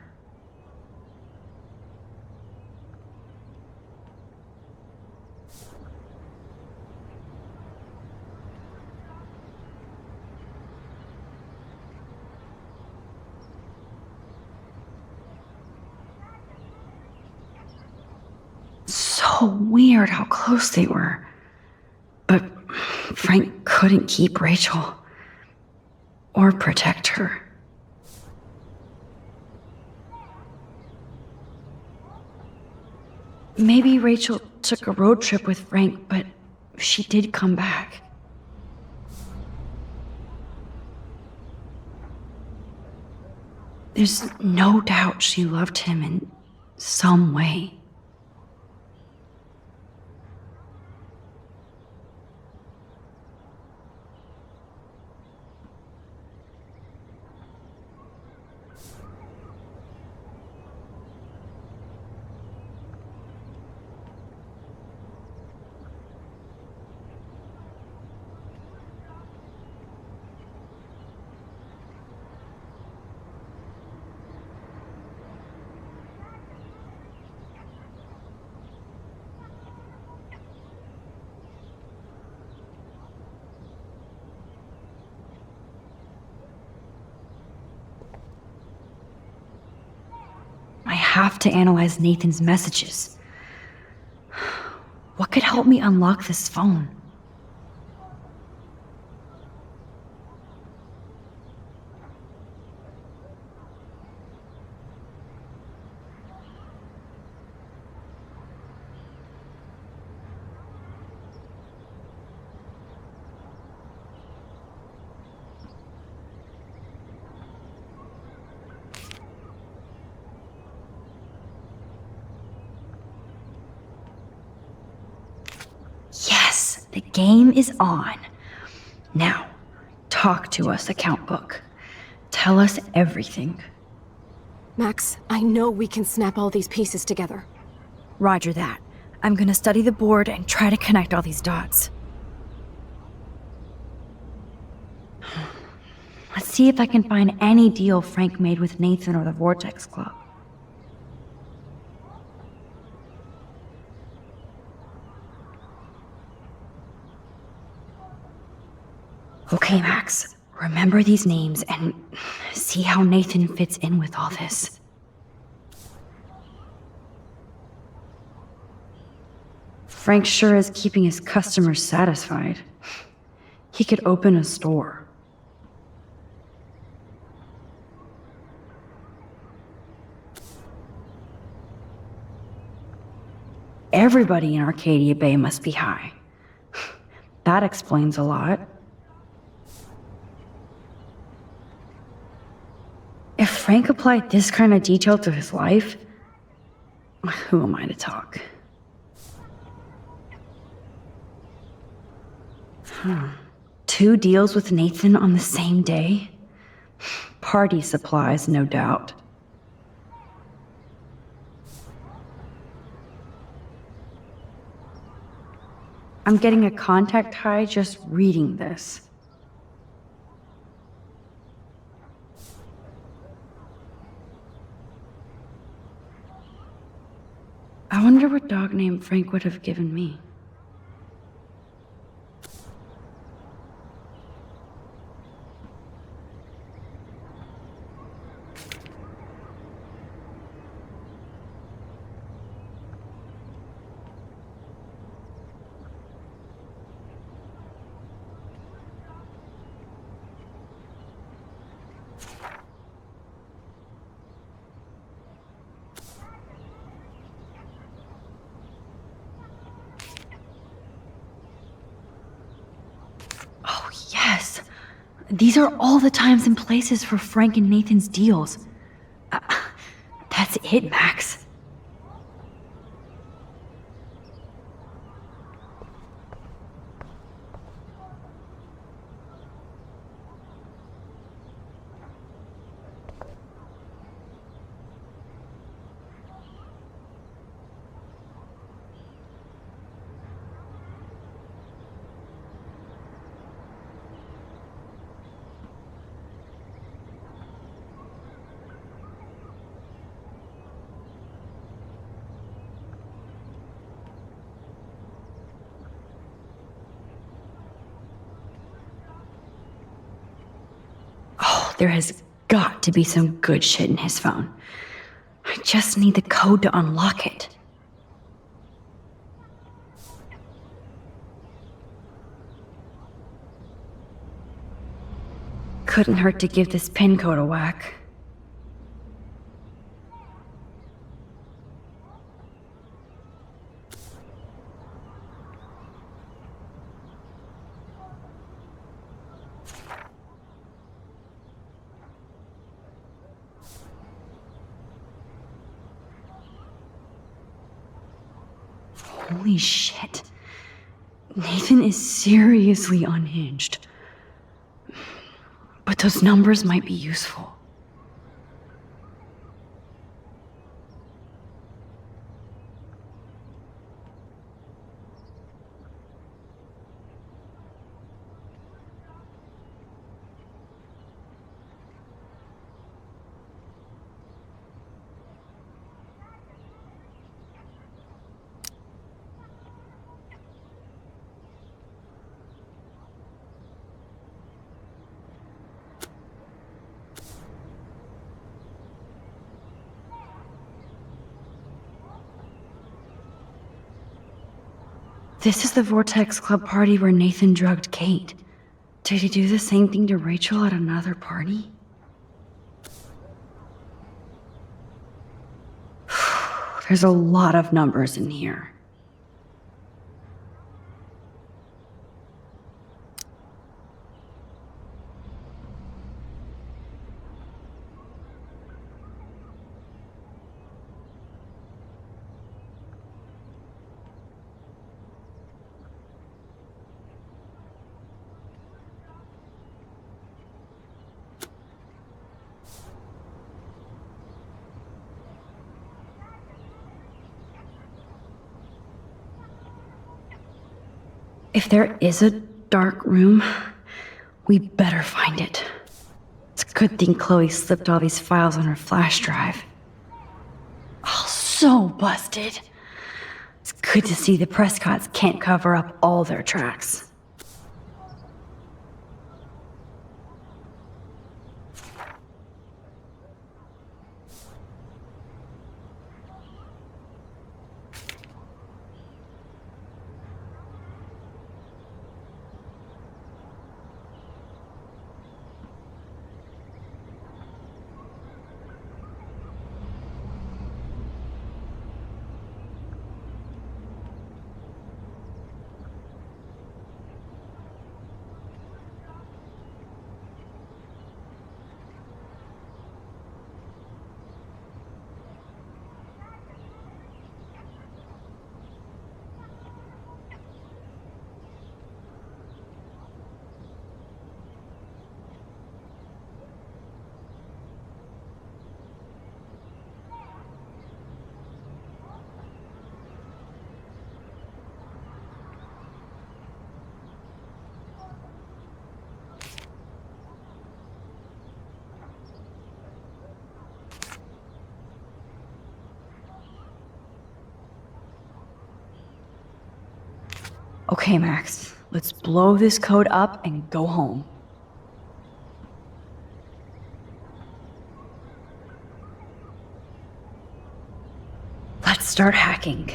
B: So weird how close they were. But Frank couldn't keep Rachel. Or protect her. Maybe Rachel took a road trip with Frank, but she did come back. There's no doubt she loved him in some way. I have to analyze Nathan's messages. What could help me unlock this phone? The game is on. Now, talk to us, account book. Tell us everything.
A: Max, I know we can snap all these pieces together.
H: Roger that. I'm gonna study the board and try to connect all these dots.
B: Let's see if I can find any deal Frank made with Nathan or the Vortex Club. Okay, Max. Remember these names and see how Nathan fits in with all this. Frank sure is keeping his customers satisfied. He could open a store. Everybody in Arcadia Bay must be high. That explains a lot. If Frank applied this kind of detail to his life, who am I to talk? Two deals with Nathan on the same day? Party supplies, no doubt. I'm getting a contact high just reading this. I wonder what dog name Frank would have given me. Yes! These are all the times and places for Frank and Nathan's deals. That's it, Max. There has got to be some good shit in his phone. I just need the code to unlock it. Couldn't hurt to give this pin code a whack. Holy shit. Nathan is seriously unhinged. But those numbers might be useful. This is the Vortex Club party where Nathan drugged Kate. Did he do the same thing to Rachel at another party? There's a lot of numbers in here. If there is a dark room, we better find it. It's a good thing Chloe slipped all these files on her flash drive. Oh, so busted. It's good to see the Prescotts can't cover up all their tracks. Okay, Max, let's blow this code up and go home. Let's start hacking.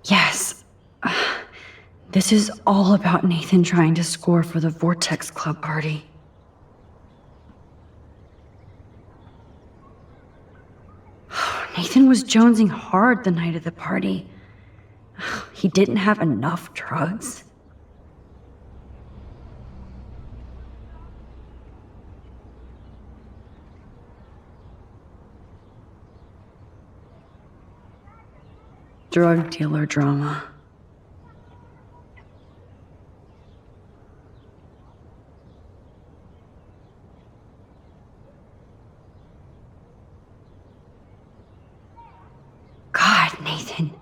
B: Yes. This is all about Nathan trying to score for the Vortex Club party. Nathan was jonesing hard the night of the party. He didn't have enough drugs. Drug dealer drama. God, Nathan,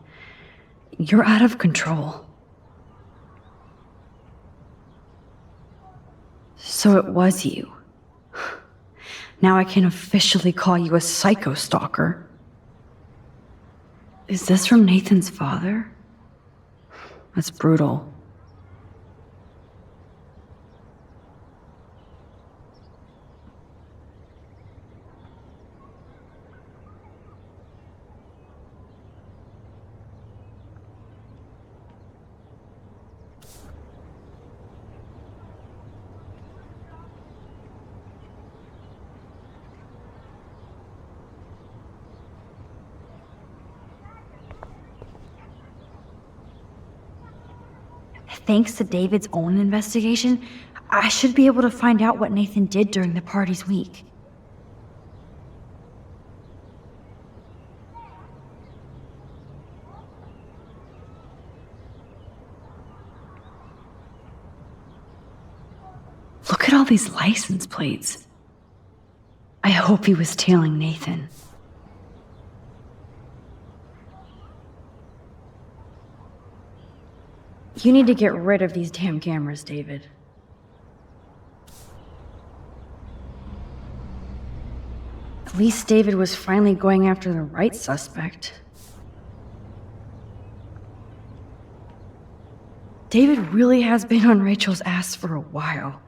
B: you're out of control. So it was you. Now I can officially call you a psycho stalker. Is this from Nathan's father? That's brutal. Thanks to David's own investigation, I should be able to find out what Nathan did during the party's week. Look at all these license plates. I hope he was tailing Nathan. You need to get rid of these damn cameras, David. At least David was finally going after the right suspect. David really has been on Rachel's ass for a while.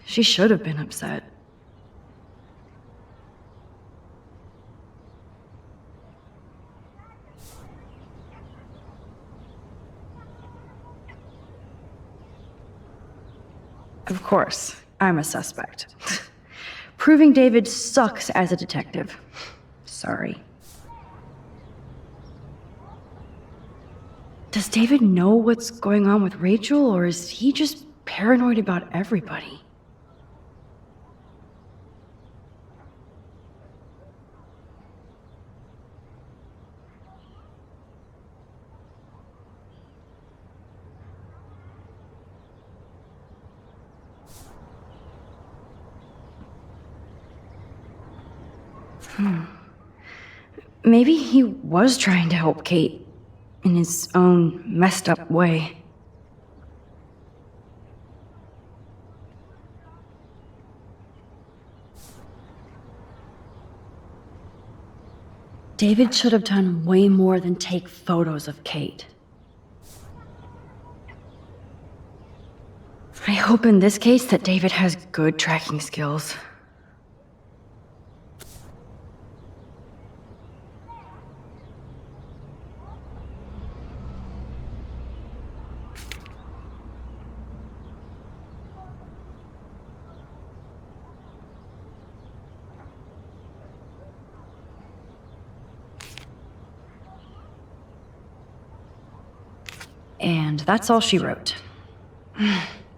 B: She should have been upset. Of course, I'm a suspect. Proving David sucks as a detective. Sorry. Does David know what's going on with Rachel, or is he just paranoid about everybody? Maybe he was trying to help Kate in his own messed up way. David should have done way more than take photos of Kate. I hope in this case that David has good tracking skills. And that's all she wrote.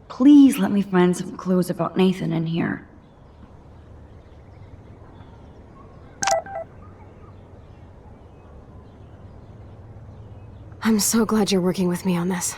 B: Please let me find some clues about Nathan in here.
A: I'm so glad you're working with me on this.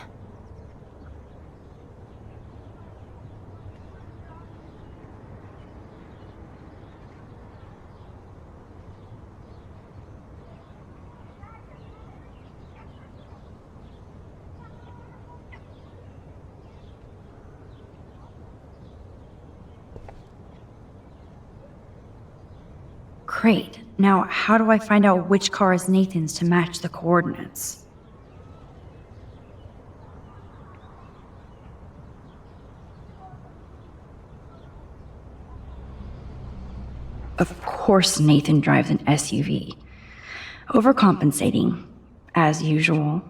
B: Great. Now, how do I find out which car is Nathan's to match the coordinates? Of course Nathan drives an SUV. Overcompensating, as usual.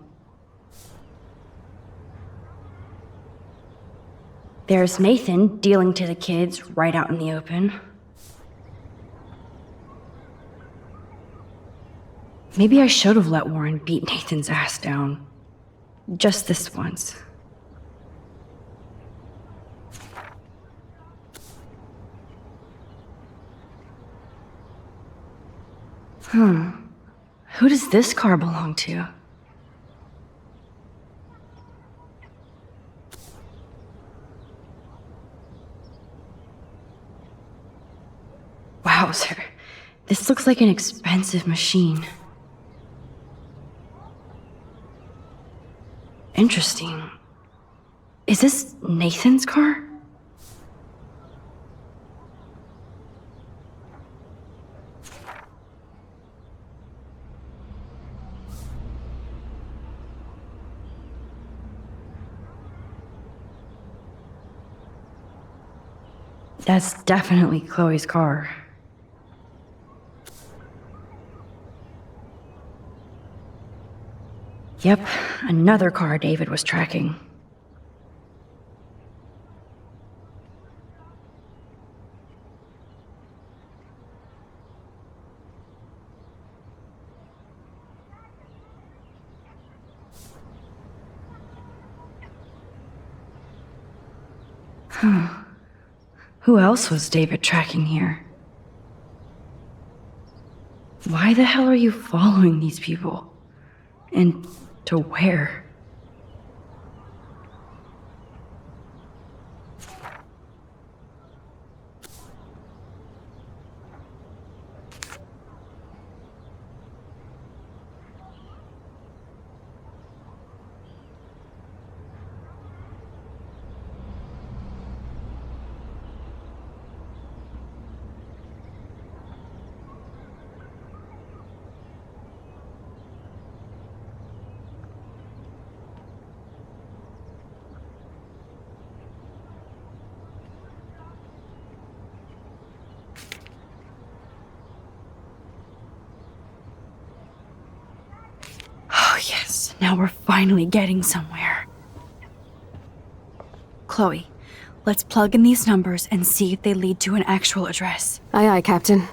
B: There's Nathan dealing to the kids right out in the open. Maybe I should have let Warren beat Nathan's ass down. Just this once. Who does this car belong to? Wowzer. This looks like an expensive machine. Interesting. Is this Nathan's car? That's definitely Chloe's car. Yep, another car David was tracking. Who else was David tracking here? Why the hell are you following these people? And to where? Yes, now we're finally getting somewhere. Chloe,
H: Let's plug in these numbers and see if they lead to an actual address.
A: Aye, aye, Captain.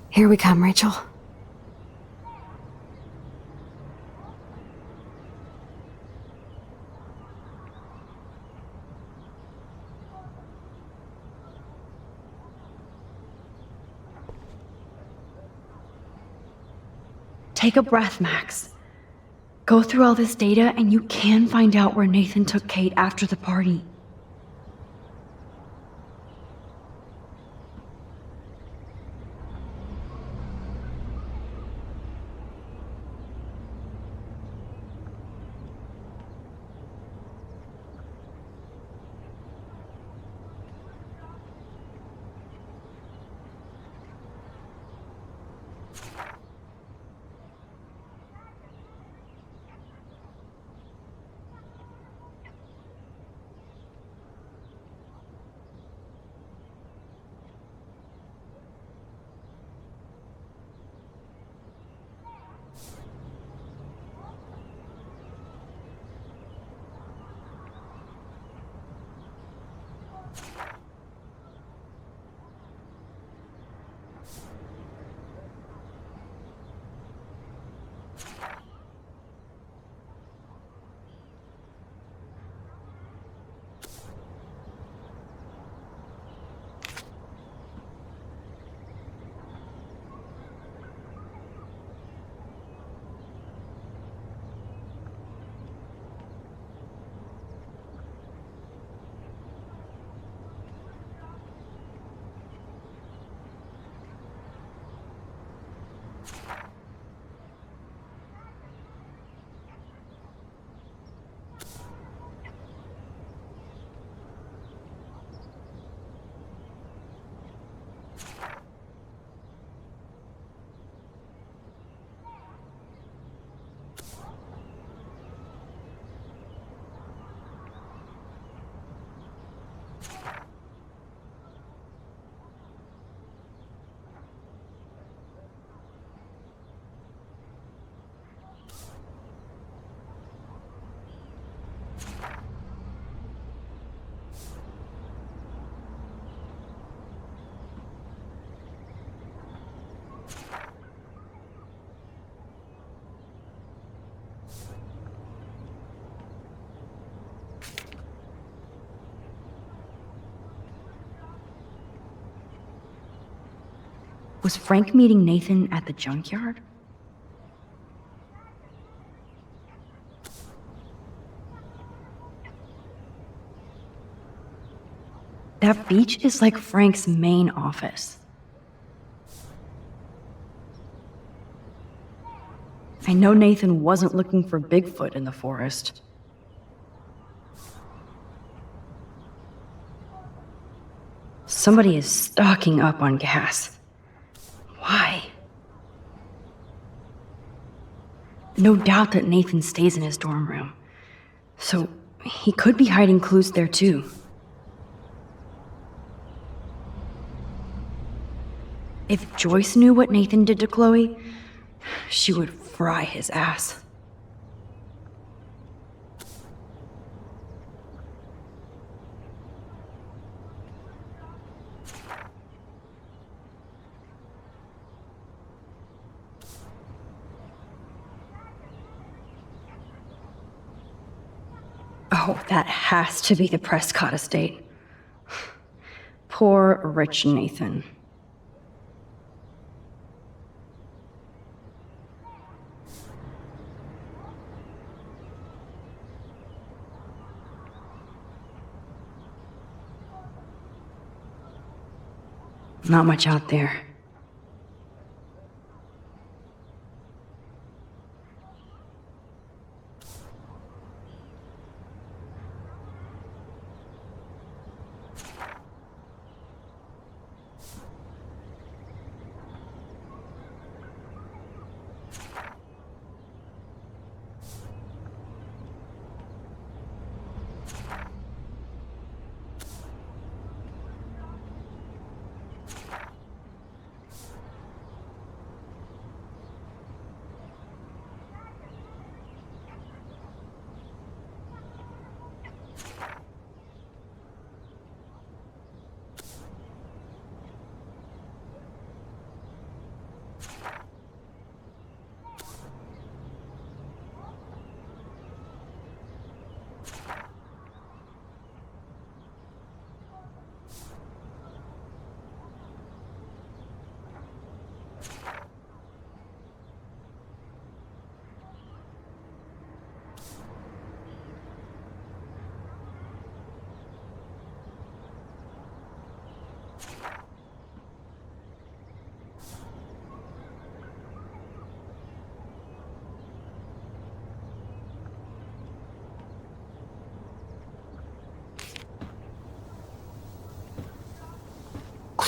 A: Here we come, Rachel.
B: Take a breath, Max. Go through all this data and you can find out where Nathan took Kate after the party. Was Frank meeting Nathan at the junkyard? That beach is like Frank's main office. I know Nathan wasn't looking for Bigfoot in the forest. Somebody is stocking up on gas. Why? No doubt that Nathan stays in his dorm room. So he could be hiding clues there too. If Joyce knew what Nathan did to Chloe, she would fry his ass. Oh, that has to be the Prescott estate. Poor rich Nathan. Not much out there.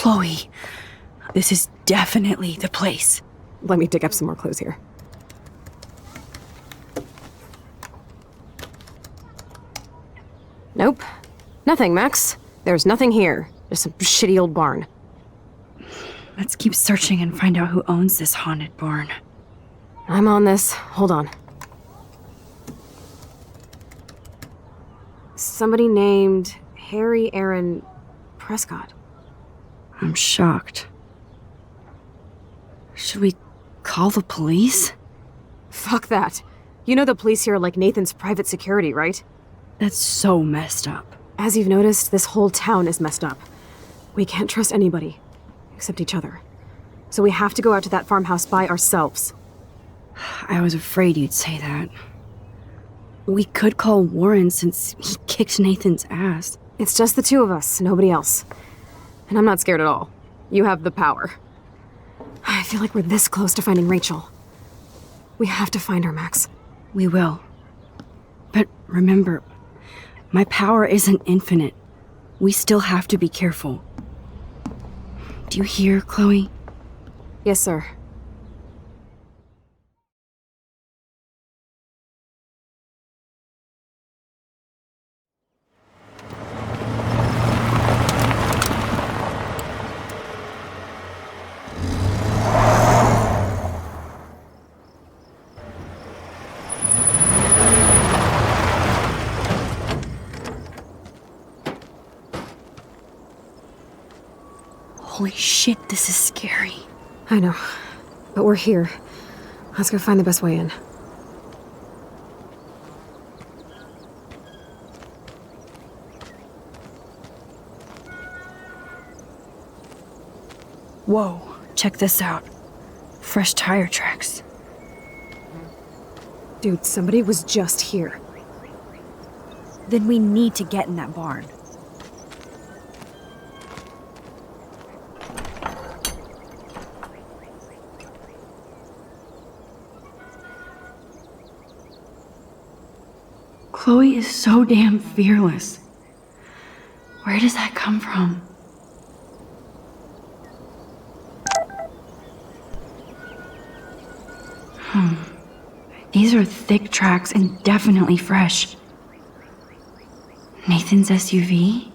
H: Chloe, this is definitely the place.
A: Let me dig up some more clues here. Nope. Nothing, Max. There's nothing here. Just some shitty old barn.
H: Let's keep searching and find out who owns this haunted barn.
A: I'm on this. Hold on. Somebody named Harry Aaron Prescott.
H: I'm shocked. Should we call the police?
A: Fuck that. You know the police here are like Nathan's private security, right?
H: That's so messed up.
A: As you've noticed, this whole town is messed up. We can't trust anybody, except each other. So we have to go out to that farmhouse by ourselves.
H: I was afraid you'd say that. We could call Warren since he kicked Nathan's ass.
A: It's just the two of us, nobody else. And I'm not scared at all. You have the power. I feel like we're this close to finding Rachel. We have to find her, Max.
H: We will. But remember, my power isn't infinite. We still have to be careful. Do you hear, Chloe?
A: Yes, sir.
H: Holy shit, this is scary.
A: I know. But we're here. Let's go find the best way in.
H: Whoa, check this out. Fresh tire tracks.
A: Dude, somebody was just here.
H: Then we need to get in that barn. Chloe is so damn fearless. Where does that come from? These are thick tracks and definitely fresh. Nathan's SUV?